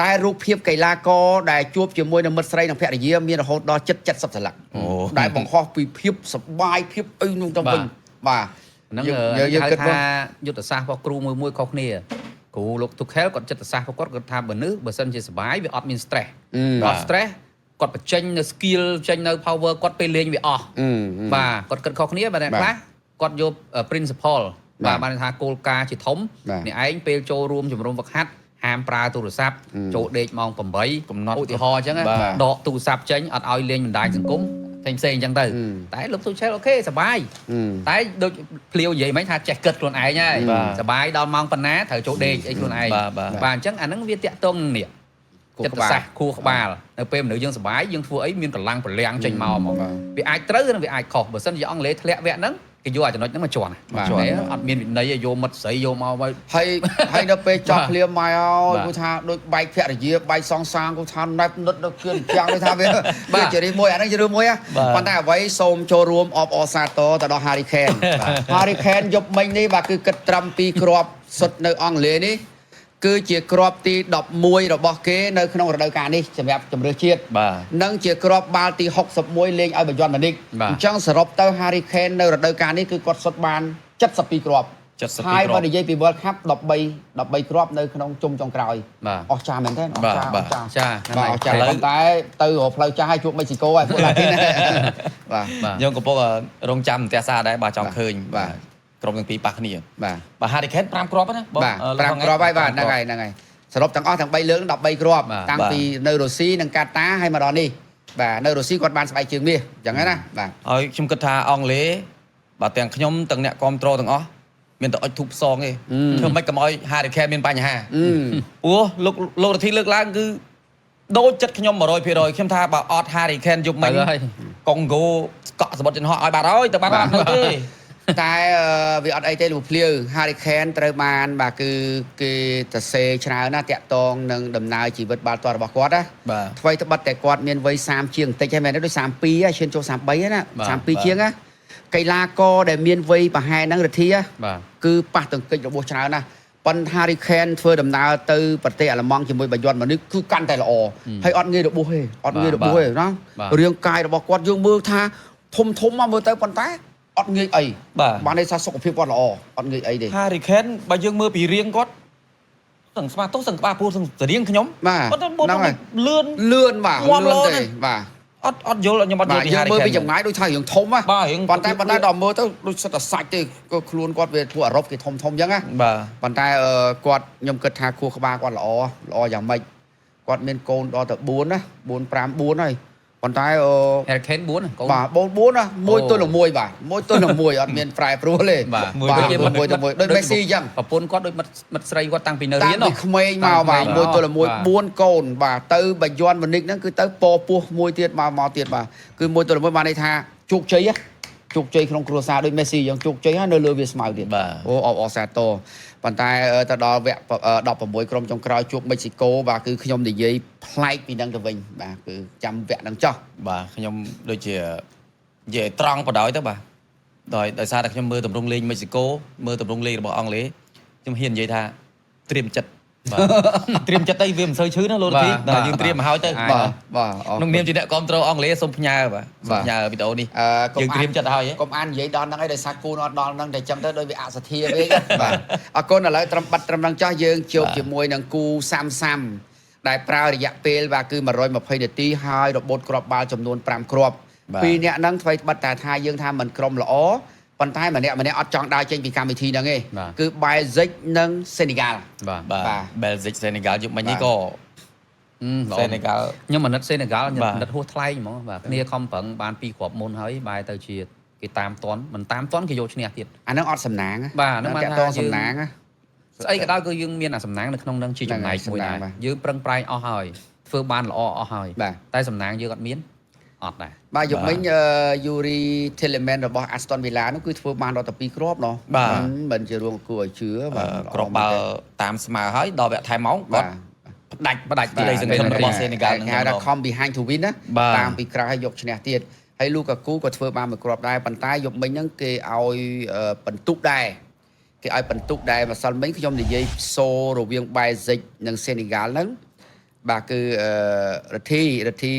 តែរូបភាពកីឡាករដែលជួបជាមួយនឹងមិត្តស្រីនិងភរិយាមានរហូតដល់70សន្លឹកដែលបង្ហោះពីភាពសប្បាយភាពអីនោះទៅវិញបាទហ្នឹងយើងគិតថាយុទ្ធសាស្ត្ររបស់គ្រូមួយខុសគ្នាគ្រូលោក Tuchel គាត់ចិត្តសាស្ត្ររបស់គាត់ថាបើសិនជាសប្បាយវាអត់មាន stress អត់ stress គាត់បញ្ចេញនៅ skill បញ្ចេញនៅ power គាត់ពេលលេងវាអស់បាទគាត់គិតខុសគ្នាបាទខ្លះគាត់យក principle បាទបានថាគោលការណ៍ជាធំនេះឯងពេលចូលរួមជំរំវឹកហាត់ហាមប្រើទូរស័ព្ទចូលដេកម៉ោង8កំណត់ឧទាហរណ៍អញ្ចឹងដកទូរស័ព្ទចេញអត់ឲ្យលេងបណ្ដាញសង្គមផ្សេងអញ្ចឹងទៅតែលោក Tuchel អូខេសប្បាយតែដូចភ្លាវនិយាយមិញថាចេះគិតខ្លួនឯងហើយសប្បាយដល់ម៉ោងប៉ុណ្ណាត្រូវចូលដេកអីខ្លួនឯងបាទអញ្ចឹងអាហ្នឹងវាតាក់ទងនឹងនេះចិត្តសាស្ត្រខួរក្បាលនៅពេលមនុស្សយើងសប្បាយយើងធ្វើអីមានកម្លាំងពលំចេញមកវាអាចត្រូវឬវាអាចខុសបើសិនជាអង់គ្លេសធ្លាក់វគ្គហ្នឹងគេយកអាចំណុចហ្នឹងមកជន់អត់មានវិន័យយកមិត្តស្រីយកមកហើយនៅពេលចប់ភ្លាមមកគាត់ថាដូចបែកភរិយាបែកសងសាងគាត់ថាណែបនិតដល់គឿនយ៉ាងនេះថាវាជារឿងមួយអាហ្នឹងជារឿងមួយប៉ុន្តែអ្វីសូមចូលរួមអបអរសាទរទៅដល់ Harry Kane យប់មិញនេះបាទគឺគិតត្រឹម2គ្រាប់សុទ្ធនៅអង់គ្លេសនេះគឺជាគ្រាប់ទី11របស់គេនៅក្នុងរដូវកាលនេះសម្រាប់ជម្រើសជាតិនិងជាគ្រាប់បាល់ទី61លេងឲ្យបាយ័នម៉ានីកអញ្ចឹងសរុបទៅ Harry Kane នៅរដូវកាលនេះគឺគាត់សុទ្ធបាន72គ្រាប់ហើយបើនិយាយពី World Cup 13គ្រាប់នៅក្នុងជុំចុងក្រោយអស្ចារ្យមែនទេអស្ចារ្យប៉ុន្តែទៅរកផ្លូវចាស់ឲ្យជួបមេស៊ីកូហើយពួកឡាទីនបាទយើងកំពុងរងចាំផ្ទះសារដែរបាទចង់ឃើញបាទក្រុមទាំងពីរប៉ះគ្នាបាទ Harry Kane 5គ្រាប់ណាបាទ5គ្រាប់ហើយបាទហ្នឹងហើយសរុបទាំងអស់ទាំង3លើក13គ្រាប់តាំងពីនៅរុស្ស៊ីនិងកាតាហើយមកដល់នេះបាទនៅរុស្ស៊ីគាត់បានស្បែកជើងមាសអញ្ចឹងណាបាទហើយខ្ញុំគិតថាអង់គ្លេសបាទទាំងខ្ញុំទាំងអ្នកគ្រប់គ្រងទាំងអស់មានតែអុចធូបផ្សងទេធ្វើម៉េចកុំឲ្យ Harry Kane មានបញ្ហាព្រោះលោករទ្ធីលើកឡើងគឺដូចចិត្តខ្ញុំ 100% ខ្ញុំថាបើអត់ Harry Kane យប់មិញកុងហ្គោកក់សមុទ្រចិនហោះឲ្យបាត់ហើយទៅបាត់អត់នៅទេតែវាអត់អីទេលោកភ្លាវ Harry Kane ត្រូវបានបាទគឺគេសរសេរច្រើនណាស់តាក់ទងនឹងដំណើរជីវិតបាល់ទាត់របស់គាត់ណាថ្មីត្បិតតែគាត់មានវ័យ30ជាងបន្តិចហើយមែនទេដូច32ហើយឈានចូល33ហើយណា32ជាងណា កីឡាករដែលមានវ័យប្រហែលហ្នឹងរទ្ធា បាទ គឺប៉ះទង្គិចរបស់ច្រើនណាស់ប៉ុន្តែ Harry Kane ធ្វើដំណើរទៅប្រទេសអាល្លឺម៉ង់ជាមួយបាយ័នមនុស្សគឺកាន់តែល្អហើយអត់ងាយរបួសទេអត់ងាយរបួសទេណារាងកាយរបស់គាត់យើងមើលថាធំមកមើលទៅប៉ុន្តែអត់ងាយអីបានន័យថាសុខភាពគាត់ល្អអត់ងាយអីទេ Harry Kane បើយើងមើលពីរាងគាត់សឹងស្មាតោះសឹងក្បាលពោះសឹងរាងខ្ញុំ បាទ គាត់លឿន បាទលឿនទេបាទ អត់យល់ខ្ញុំអត់យល់ពី យើង Harry មើល Kane ពីចម្ងាយដូចថារឿងធំណា បាទរឿង ប៉ុន្តែដល់មើលទៅដូចសិតតែសាច់ទេក៏ខ្លួនគាត់វាពួកអឺរ៉ុបគេធំអញ្ចឹងណា បាទ ប៉ុន្តែគាត់ខ្ញុំគិតថាខួរក្បាលគាត់ល្អយ៉ាងម៉េចគាត់មានកូនដល់ទៅ4ណា4 5 4ហើយប៉ុន្តែHarry Kane 4កូន បាទ4ណាមួយទល់នឹងមួយបាទមួយទល់នឹងមួយអត់មានប្រែប្រួលទេ បាទ មួយទល់នឹងមួយដូច Messi អញ្ចឹង ប្រពន្ធគាត់ដូចមិត្តស្រីគាត់តាំងពីនៅ តាំ រៀ ង ន ពីក្មេងមកបាទមួយទល់នឹងមួយ4កូនបាទទៅបាយ័នវនិកហ្នឹងគឺទៅពពោះមួយទៀតមកទៀតបាទគឺមួយទល់នឹងមួយបានន័យថាជោគជ័យក្នុងគ្រួសារដូច Messi អញ្ចឹងជោគជ័យហើយនៅលើវាស្មៅទៀតអូអបសាទរប៉ុន្តែទៅដល់វគ្គ16ក្រុមចុងក្រោយជួបមិចស៊ីកូបាទគឺខ្ញុំនិយាយប្លែកពីហ្នឹងទៅវិញបាទគឺចាំវគ្គហ្នឹងចោះ បាទខ្ញុំដូចជានិយាយត្រង់បដ ாய் ទៅបាទដោយសារតែខ្ញុំមើលទម្រង់លេងមិចស៊ីកូមើលទម្រង់លេងរបស់អង់គ្លេសខ្ញុំហ៊ាននិយាយថាត្រៀមចិត្តបាទត្រៀមចិត្តទៅវាមិនសូវឈឺណាលោកទីតែយើងត្រៀមមកហើយទៅបាទក្នុងនាមជាអ្នកគ្រប់គ្រងអង់គ្លេសសូមផ្ញើបាទសូមផ្ញើវីដេអូនេះយើងត្រៀមចិត្តហើយក ុំអាននិយាយដល់ហ្នឹងឯងដោយសារគូនអត់ដល់ហ្នឹងតែចឹងទៅដោយវាអសធាពេកបាទអរគុណឥឡូវត្រឹមហ្នឹងចោះយើងជួបជាមួយនឹងគូសាំដែលប្រើរយៈពេលបាទគឺ120នាទីហើយរបូតគ្រាប់បាល់ចំនួន5គ្រាប់ពីរអ្នកហ្នឹងធ្វើបិទតែថាយើងថាមិនក្រុមល្អប៉ុន្តែម្នាក់អត់ចង់ដើរចេញពីកម្មវិធីហ្នឹងទេគឺ Belgium និង Senegal បាទ Belgium Senegal យុគមិញនេះក៏ Senegal ខ្ញុំអាណិត Senegal ខ្ញុំអាណិតហួសថ្លៃហ្មងបាទគ្នាខំប្រឹងបាន2គ្រាប់មុនហើយបែរទៅជាគេតាមតន់មិនតាមតន់គេយកឈ្នះទៀត អាហ្នឹងអត់សំណាង បាទហ្នឹងបាន ថាសំណាង ស្អីក៏ដោយគឺយើងមានអាសំណាងនៅក្នុងនឹងជាចំណែកមួយដែរយើងប្រឹងប្រែងអស់ហើយធ្វើបានល្អអស់ហើយតែសំណាងយើងអត់មានអត់ដែរ បាទយប់មិញYuri Tielemans របស់ Aston Villa នោះគឺធ្វើបានដល់តែ2គ្រាប់ណោះមិនជារួមគួរឲ្យជឿបាទ គ្រាប់បាល់តាមស្មើហើយដល់វគ្គថែមមកគាត់ផ្ដាច់ពីសង្ឃឹមរបស់ Senegal ហ្នឹងគេហៅថា come behind to win ណាតាមពីក្រោយឲ្យយកឈ្នះទៀតហើយ Lukaku ក៏ធ្វើបានមួយគ្រាប់ដែរប៉ុន្តែយប់មិញហ្នឹងគេឲ្យបន្ទុកដែរម្សិលមិញខ្ញុំនិយាយសូរវាង Belgium និង Senegal ហ្នឹងបាទគឺរទ្ធី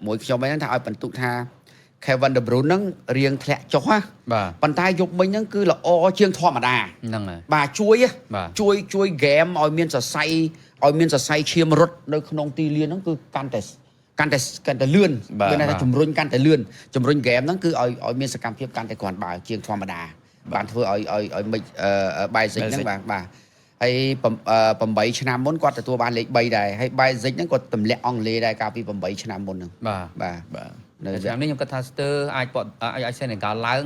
មួយខ្ញុំហ្នឹងថាឲ្យបន្ទុកថា Kevin De Bruyne ហ្នឹងរៀងធ្លាក់ចុះណាប៉ុន្តែយប់មិញហ្នឹងគឺល្អជាងធម្មតាហ្នឹងហើយបាទជួយហ្គេមឲ្យមានសរសៃឈាមរត់នៅក្នុងទីលានហ្នឹងគឺកាន់តែលឿនមានន័យថាជំរុញកាន់តែលឿនជំរុញហ្គេមហ្នឹងគឺឲ្យមានសកម្មភាពកាន់តែគ្រាន់បើជាងធម្មតាបានធ្វើឲ្យមិចបាយសិចហ្នឹងបាទហើយ8ឆ្នាំមុនគាត់ទទួលបានលេខ3ដែរហើយបាយសិចហ្នឹងគាត់ទម្លាក់អង់គ្លេសដែរកាលពី8ឆ្នាំមុនហ្នឹងបាទនៅឆ្នាំនេះខ្ញុំគិតថាស្ទើរអាចសេនេហ្គាល់ឡើង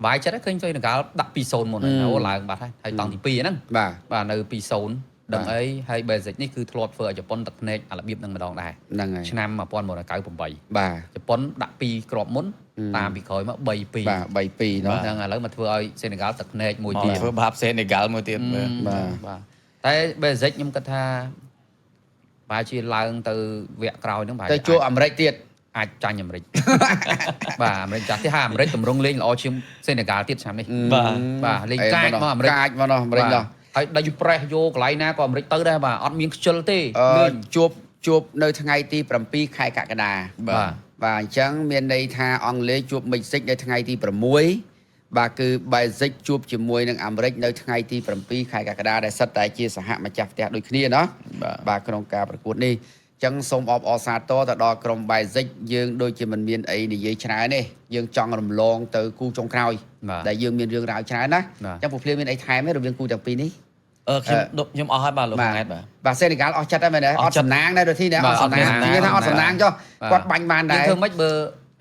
បាយចិត្តឃើញសេនេហ្គាល់ដាក់ 2-0 មុនអូឡើងបាត់ហើយតង់ទី2ហ្នឹងបាទនៅ 2-0 ដឹងអីហើយ Basic នេះគឺធ្លាប់ធ្វើឲ្យជប៉ុនទឹកភ្នែកអារបៀបនឹងម្ដងដែរហ្នឹងហើយឆ្នាំ1998បាទជប៉ុនដាក់2គ្រាប់មុនតាមពីក្រោយមក 3-2 បាទ 3-2 ហ្នឹងឥឡូវមកធ្វើឲ្យសេនេហ្គាល់ទឹកភ្នែកមួយទៀតធ្វើបាបសេនេហ្គាល់មួយទៀតបាទតែ Basic ខ្ញុំគិតថាបែរជាឡើងទៅវគ្គក្រោយហ្នឹងបែរទៅជួបអាមេរិកទៀតអាចចាញ់អាមេរិកបាទអាមេរិកចាស់ទៀតហើយអាមេរិកតម្រង់លេងល្អជាងសេនេហ្គាល់ទៀតឆ្នាំនេះបាទលេងកាចមកអាមេរិកកាចមកនោះអាមេរិកនោះហើយដេញប្រេសយកកន្លែងណាក៏អាមេរិកទៅដែរបាទអត់មានខ្ជិលទេជួបនៅថ្ងៃទី7ខែកក្កដាបាទអញ្ចឹងមានន័យថាអង់គ្លេសជួបមិចស៊ិកនៅថ្ងៃទី6បាទគឺ Belgium ជួបជាមួយនឹងអាមេរិកនៅថ្ងៃទី7ខែកក្កដាដែលសិតតែជាសហម្ចាស់ផ្ទះដូចគ្នាណាបាទក្នុងការប្រកួតនេះចឹងសូមអបអរសាទរទៅដល់ក្រុម Belgium យើងដូចជាមិនមានអីនិយាយច្រើនទេយើងចង់រំលងទៅគូចុងក្រោយដែលយើងមានរឿងរ៉ាវច្រើនណាចឹងពួកភ្លាមមានអីថែមទេរវាងគូទាំងពីរនេះខ្ញុំអស់ហើយបាទលោកង៉ែតបាទសេនេហ្គាល់អស់ចិត្តហើយមែនទេអត់សំណាងដែរដូចទីណាអត់សំណាងនិយាយថាអត់សំណាងចុះគាត់បាញ់បានដែរធ្វើម៉េចបើ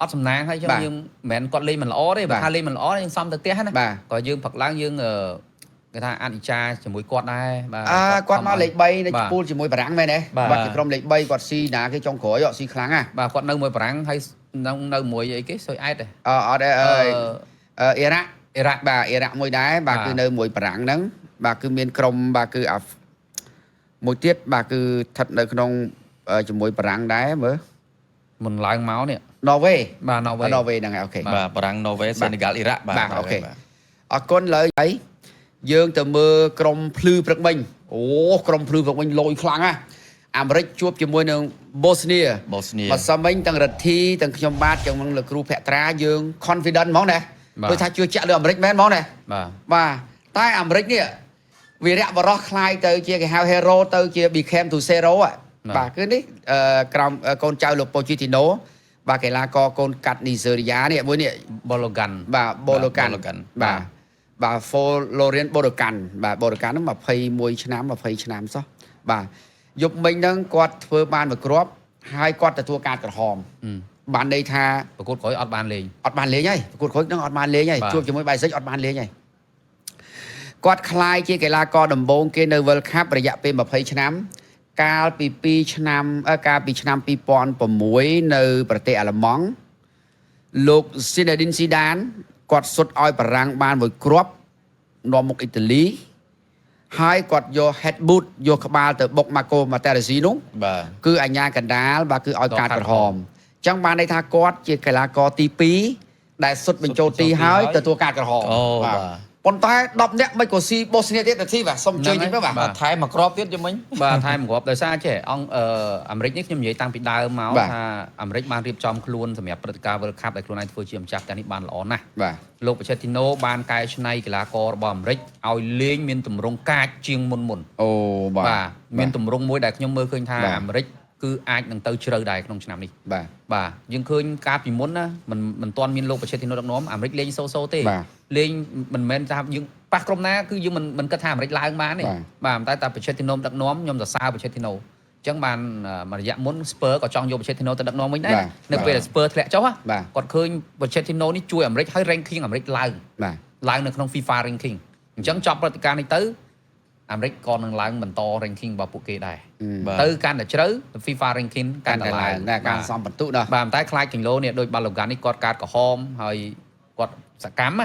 អត់សំណាងហើយយើងមិនមែនគាត់លេងមិនល្អទេបើថាលេងមិនល្អយើងសំទៅផ្ទះណាក៏យើងផឹកឡើងយើងគេថាអនិច្ចាជាមួយគាត់ដែរបាទគាត់មកលេខ3នៅពូលជាមួយបារាំងមែនទេបាទជាក្រុមលេខ3គាត់ស៊ីណាគេចុងក្រោយអត់ស៊ីខ្លាំងណាបាទគាត់នៅមួយបារាំងហើយនៅមួយអីគេសុយអែតទេអត់ទេអ៊ីរ៉ាក់បាទអ៊ីរ៉ាក់មួយដែរបាទគឺនៅមួយបារាំងហ្នឹងបាទគឺមានក្រុមបាទគឺមួយទៀតបាទគឺស្ថិតនៅក្នុងជាមួយបារាំងដែរមើល មុនឡើងមកនេះ Norway បាទ Norway ហ្នឹងហើយអូខេ បាទបារាំង Norway Senegal Iraq បាទអូខេអរគុណឡើយហើយយើងទៅមើលក្រុមភ្លឺព្រឹកមិញអូក្រុមភ្លឺព្រឹកមិញលយខ្លាំងណាអាមេរិកជួបជាមួយនឹងបូស្នីបើសិនមិញទាំងរដ្ឋីទាំងខ្ញុំបាទចឹងនឹងលោកគ្រូភក្ត្រាយើង confident ហ្មងណាព្រោះថាជឿជាក់លើអាមេរិកមែនហ្មងណាបាទតែអាមេរិកនេះវីរៈបរោះខ្លាយទៅជាគេហៅ hero ទៅជា became to zero បាទគឺនេះក្រោមកូនចៅលោកប៉ូជីទីណូបាទកីឡាករកូនកាត់នីហ្សេរីយ៉ានេះមួយនេះ Bologan បាទបូឡូកាន់បាទ Florian Bologan បាទ Bologan ហ្នឹង21ឆ្នាំ20ឆ្នាំសោះបាទយប់មិញហ្នឹងគាត់ធ្វើបានមួយគ្រាប់ហើយគាត់ទទួលការក្រហមបានន័យថាប្រកួតក្រោយអត់បានលេងហើយប្រកួតក្រោយហ្នឹងអត់បានលេងហើយជួបជាមួយបៃសិចអត់បានលេងហើយគាត់ខ្លាយជាកីឡាករដំបូងគេនៅ World Cup រយៈពេល20ឆ្នាំកាលពីឆ្នាំ2006នៅប្រទេសអាល្លឺម៉ង់លោក Zinedine Zidane គាត់សុទ្ធឲ្យបារាំងបានមួយគ្រាប់នាំមុខអ៊ីតាលីហើយគាត់យក head boot យកក្បាលទៅបុក Marco Materazzi នោះគឺអញ្ញាកណ្ដាលបាទគឺឲ្យកាតក្រហមអញ្ចឹងបានន័យថាគាត់ជាកីឡាករទី2ដែលសុទ្ធបញ្ចូលទីហើយទទួលកាតក្រហមបាទប៉ុន្តែ10នាក់មិនក៏ស៊ីបូស្នីទៀតទៅបាទសុំជើញទៀតបាទថែមមួយគ្រាប់ទៀតយមិញបាទថែមមួយគ្រាប់ដោយសារចេះអង្គអាមេរិកនេះខ្ញុំនិយាយតាំងពីដើមមកថាអាមេរិកបានរៀបចំខ្លួនសម្រាប់ព្រឹត្តិការណ៍ World Cup ដែលខ្លួនឯងធ្វើជាម្ចាស់តែនេះបានល្អណាស់បាទលោកប៉ូឆេទីណូបានកែច្នៃកីឡាកររបស់អាមេរិកឲ្យលេងមានទម្រង់កាចជាងមុនអូបាទមានទម្រង់មួយដែលខ្ញុំមើលឃើញថាអាមេរិកគឺអាចនឹងទៅជ្រៅដែរក្នុងឆ្នាំនេះបាទយើងឃើញកាលពីមុនណាមិនទាន់មានលោកប៉ូឆេទីណូដឹកនាំអាមេរិកលេងសូទេលេងមិនមែនថាយើងប៉ះក្រុមណាគឺយើងមិនគិតថាអាមេរិកឡើងបានទេបាទតែប៉ូឆេទីណូដឹកនាំខ្ញុំសរសើរប៉ូឆេទីណូអញ្ចឹងបានមួយរយៈមុន Spurs ក៏ចង់យកប៉ូឆេទីណូទៅដឹកនាំវិញដែរនៅពេលដែល Spurs ធ្លាក់ចុះគាត់ឃើញប៉ូឆេទីណូនេះជួយអាមេរិកឲ្យ ranking អាមេរិកឡើងនៅក្នុង FIFA ranking អញ្ចឹងចប់ព្រឹត្តិការណ៍នេះទៅអាមេរិកក៏នឹងឡើងបន្ត ranking របស់ពួកគេដែរទៅកាន់តែជ្រៅ FIFA ranking កាន់តែឡើងការសំបន្ទុកបាទតែខ្លាចគីឡូនេះដោយ Balogan នេះគាត់កាតក្រហមហើយគាត់សកម្ម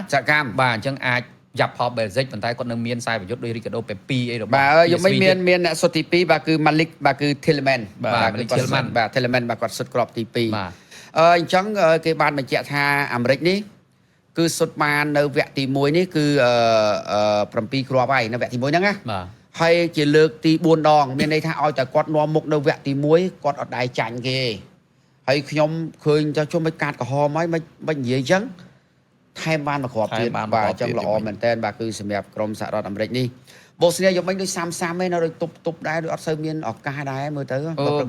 បាទអញ្ចឹងអាចយ៉ាប់ផល Belgium ប៉ុន្តែគាត់នៅមានខ្សែប្រយុទ្ធដោយ Ricardo Pepi អីរបស់បាទយកមិនមានអ្នកសុទ្ធទី2បាទគឺ Malik បាទគឺ Tillman បាទ Tillman បាទ Tillman បាទគាត់សុទ្ធក្របទី2បាទអញ្ចឹងគេបានបញ្ជាក់ថាអាមេរិកនេះគឺសុទ្ធបាននៅវគ្គទី1នេះគឺ7គ្រាប់ហើយនៅវគ្គទី1ហ្នឹងណាបាទហើយជាលើកទី4ដងមានន័យថាឲ្យតែគាត់នាំមុខនៅវគ្គទី1គាត់អត់ដែរចាញ់គេហើយខ្ញុំឃើញថាជុំមិនកាតក្រហមហើយមិននិយាយអញ្ចឹងថែមបានមួយគ្រាប់ទៀតបាទអញ្ចឹងល្អមែនតើបាទគឺសម្រាប់ក្រុមសហរដ្ឋអាមេរិកនេះបូស្នីយកមិនដូច30ឯងនៅដូចទប់ដែរដូចអត់សូវមានឱកាសដែរមើលទៅ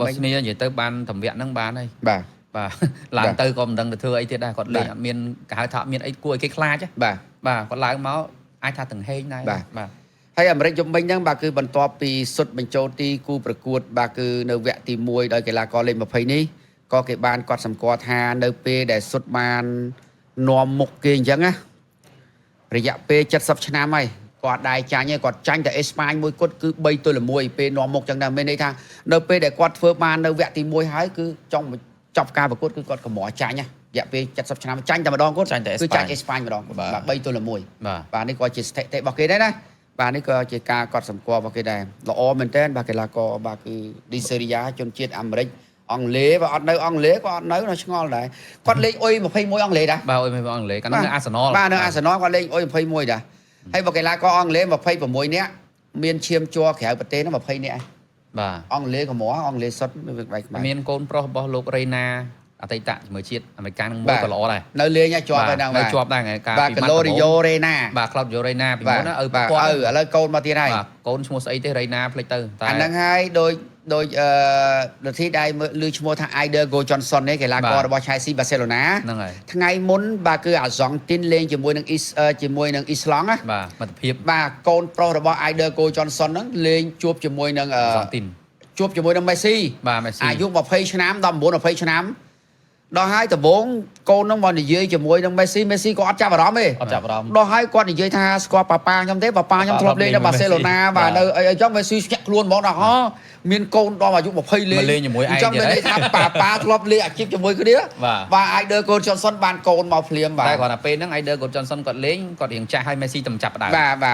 បូស្នីនិយាយទៅបានតម្រាក់ហ្នឹងបានហើយបាទឡើងទៅក៏មិនដឹងទៅធ្វើអីទៀតដែរគាត់លេងអត់មានគេហៅថាអត់មានអីគួរឲ្យគេខ្លាចបាទគាត់ឡើងមកអាចថាទាំងហេងដែរបាទហើយអាមេរិកយប់មិញហ្នឹងបាទគឺបន្ទាប់ពីសុទ្ធបញ្ចូលទីគូប្រកួតបាទគឺនៅវគ្គទី1ដោយកីឡាករលេខ20នេះក៏គេបានកត់សម្គាល់ថានៅពេលដែលសុទ្ធបាននាំមុខគេអញ្ចឹងណារយៈពេល70ឆ្នាំហើយគាត់ដែរចាញ់ហើយគាត់ចាញ់តែអេស្ប៉ាញមួយគត់គឺ3-1ពេលនាំមុខអញ្ចឹងដែរមានន័យថានៅពេលដែលគាត់ធ្វើបាននៅវគ្គទី1ហើយគឺចង់ចប់ការប្រកួតគឺគាត់កម្រចាញ់ណារយៈពេល70ឆ្នាំចាញ់តែម្ដងគាត់គឺចាញ់អេស្ប៉ាញម្ដងបាទ3-1បាទនេះក៏ជាស្ថិតិរបស់គេដែរណាបាទនេះក៏ជាការកត់សម្គាល់របស់គេដែរល្អមែនតើបាទកីឡាករបាទគឺឌីសេរីយ៉ាជនជាតិអាមេរិកអង់គ្លេសបើអត់នៅអង់គ្លេសក៏អត់នៅឆ្ងល់ដែរគាត់លេខអុយ21អង់គ្លេសដែរបាទអុយ21អង់គ្លេសកាលនៅអាសណលបាទនៅអាសណលគាត់លេខអុយ21ដែរហើយបើកីឡាករអង់គ្លេស26នាក់មានឈាមជ័រក្រៅប្រទេសនោះ20នាក់បាទអង់គ្លេសកម្រអង់គ្លេសសុទ្ធមានកូនប្រុសរបស់លោករេណាអតីតជាមួយជាតិអាមេរិកនឹងមួយក៏ល្អដែរនៅលេងជាប់ហើយដល់នៅជាប់ដែរការពីម៉ាត់យោរេណាបាទក្លូបយោរេណាពីមុនណាឪគាត់ឥឡូវកូនមកទៀតហើយក ូនឈ្មោះស្អីទេរេណាភ្លេចទៅតែអាហ្នឹងហើយដោយលទ្ធិដែលលើឈ្មោះថា Aider Go Johnson នេះកីឡាកររបស់ Chelsea Barcelona ហ្នឹងហើយថ្ងៃមុនបាទគឺអាសង់ទីនលេងជាមួយនឹងអ៊ីស្លង់ណាបាទមិត្តភាពបាទកូនប្រុសរបស់ Aider Go Johnson ហ្នឹងលេងជួបជាមួយនឹងអាសង់ទីនជួបជាមួយនឹង Messi បាទ Messi អាយុ20ឆ្នាំ19 20ឆ្នាំដល់ហើយដំបូងកូននឹងមកនិយាយជាមួយនឹង Messi ក៏អត់ចាប់អារម្មណ៍ទេអត់ចាប់អារម្មណ៍ដល់ហើយគាត់និយាយថាស្គាល់ប៉ាខ្ញុំទេប៉ាខ្ញុំធ្លាប់លេងនៅ Barcelona បាទនៅអីចឹង Messi ស្ញាក់ខ្លួនហ្មងដល់មានកូនដល់អាយុ20លេងជាមួយឯងអញ្ចឹងមានន័យថាប៉ាធ្លាប់លេងអាជីពជាមួយគ្នាបាទ Aider Go Johnson បានកូនមកភ្លាមបាទតែគាត់ថាពេលហ្នឹង Aider Go Johnson គាត់លេងគាត់រៀងចាស់ហើយ Messi តែចាប់ដើម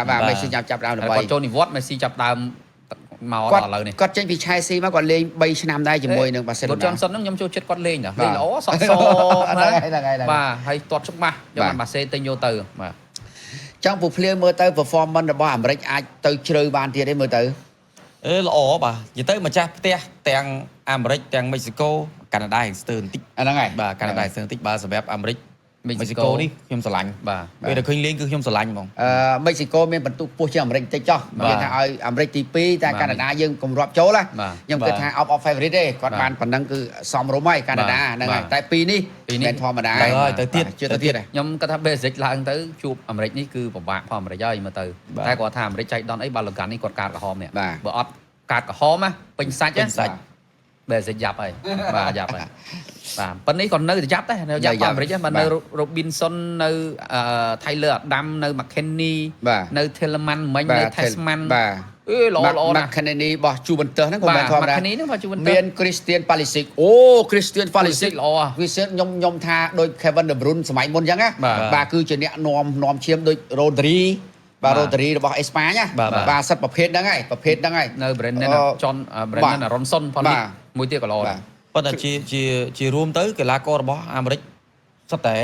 បាទ Messi ចាប់ដើមដើម្បីគាត់ចូលនិវត្តន៍ Messi ចាប់ដើម មកដល់ឥឡូវនេះ គាត់ចេញពី Chelsea មកគាត់លេង3ឆ្នាំដែរជាមួយនឹង Barcelona Johnson ហ្នឹងខ្ញុំចូលចិត្តគាត់លេងណាលេងល្អសក់ស ហ្នឹងហើយ បាទហើយទាត់ច្បាស់យកបាសេទិញយកទៅបាទ ចង់ពូភ្លៀងមើលទៅ performance របស់អាមេរិកអាចទៅជ្រៅបានទៀតទេមើលទៅ ល្អបាទនិយាយទៅម្ចាស់ផ្ទះទាំងអាមេរិកទាំងមិចស៊ីកូកាណាដាស្ទើបន្តិច អាហ្នឹងហើយ បាទកាណាដាស្ទើបន្តិចបាទសម្រាប់អាមេរិកមិចស៊ីកូនេះខ្ញុំស្រឡាញ់ បាទ ពេលដែលឃើញលេងគឺខ្ញុំស្រឡាញ់ហ្មង មិចស៊ីកូមានបន្ទុកពោះជាងអាមេរិកបន្តិចចុះនិយាយថាឲ្យអាមេរិកទី2តែកាណាដាយើងគម្រាប់ចូលណាខ្ញុំគិតថា out of favorite ទេគាត់បានប៉ុណ្ណឹងគឺសមរម្យហើយកាណាដាហ្នឹងហើយតែពីរនេះមិនធម្មតាទៅទៀតខ្ញុំគាត់ថា basic ឡើងទៅជួបអាមេរិកនេះគឺពិបាកផងអាមេរិកហើយមើលទៅតែគាត់ថាអាមេរិកចៃដន្យអីបាល់កាននេះគាត់កាតក្រហមនេះបើអត់កាតក្រហមណាពេញសាច់ basic យ៉ាប់ហើយបាទយ៉ាប់ហើយបាទប៉ុន្តែនេះcònនៅតែយ៉ាប់ដែរនៅយ៉ាប់អាមេរិកហ្នឹងនៅ Robinson នៅ Tyler Adam នៅ McKennie នៅ Tillman មិញនៅ Tasman បាទអឺល្អណាស់ McKennie របស់ Juventus ហ្នឹងក៏មិនធម្មតា McKennie ហ្នឹងរបស់ Juventus មាន Christian Pulisic អូ Christian Pulisic ល្អ Christian ខ្ញុំថាដូច Kevin De Bruyne សម័យមុនអញ្ចឹងណាបាទគឺជាអ្នកនាំឈាមដូច Rodri បាទ Rodri របស់អេស្ប៉ាញណាបាទសិតប្រភេទហ្នឹងហើយនៅ Brennan John Brennan Ronson ផងនេះមួយទៀតក៏ល្អដែរ ប៉ុន្តែជារួមទៅកីឡាកររបស់អាមេរិកសុទ្ធតែ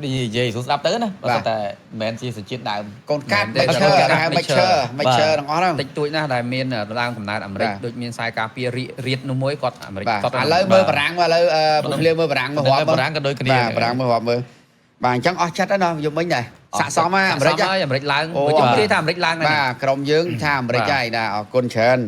និយាយស្ដាប់ទៅណាសុទ្ធតែមិនមែនជាសញ្ជាតិដើមក ូនកាត់មិនឈើទាំងអស់ហ្នឹង តិចតួចណាស់ដែលមានដើមកំណើតអាមេរិកដូចមានខ្សែការពាររៀតនោះមួយគាត់អាមេរិកគាត់ ឥឡូវមើលបារាំងឥឡូវពភ្លៀងមើលបារាំងមើលរាប់ បារាំងក៏ដូចគ្នា បាទបារាំងមើលរាប់មើលបាទអញ្ចឹងអស់ចិត្តហើយណាយប់មិញដែរស័កសមអាមេរិក អាមេរិកឡើងបើជុំគ្នាថាអាមេរិកឡើង បាទក្រុមយើងថាអាមេរិកហើយណាអរគុណច្រើន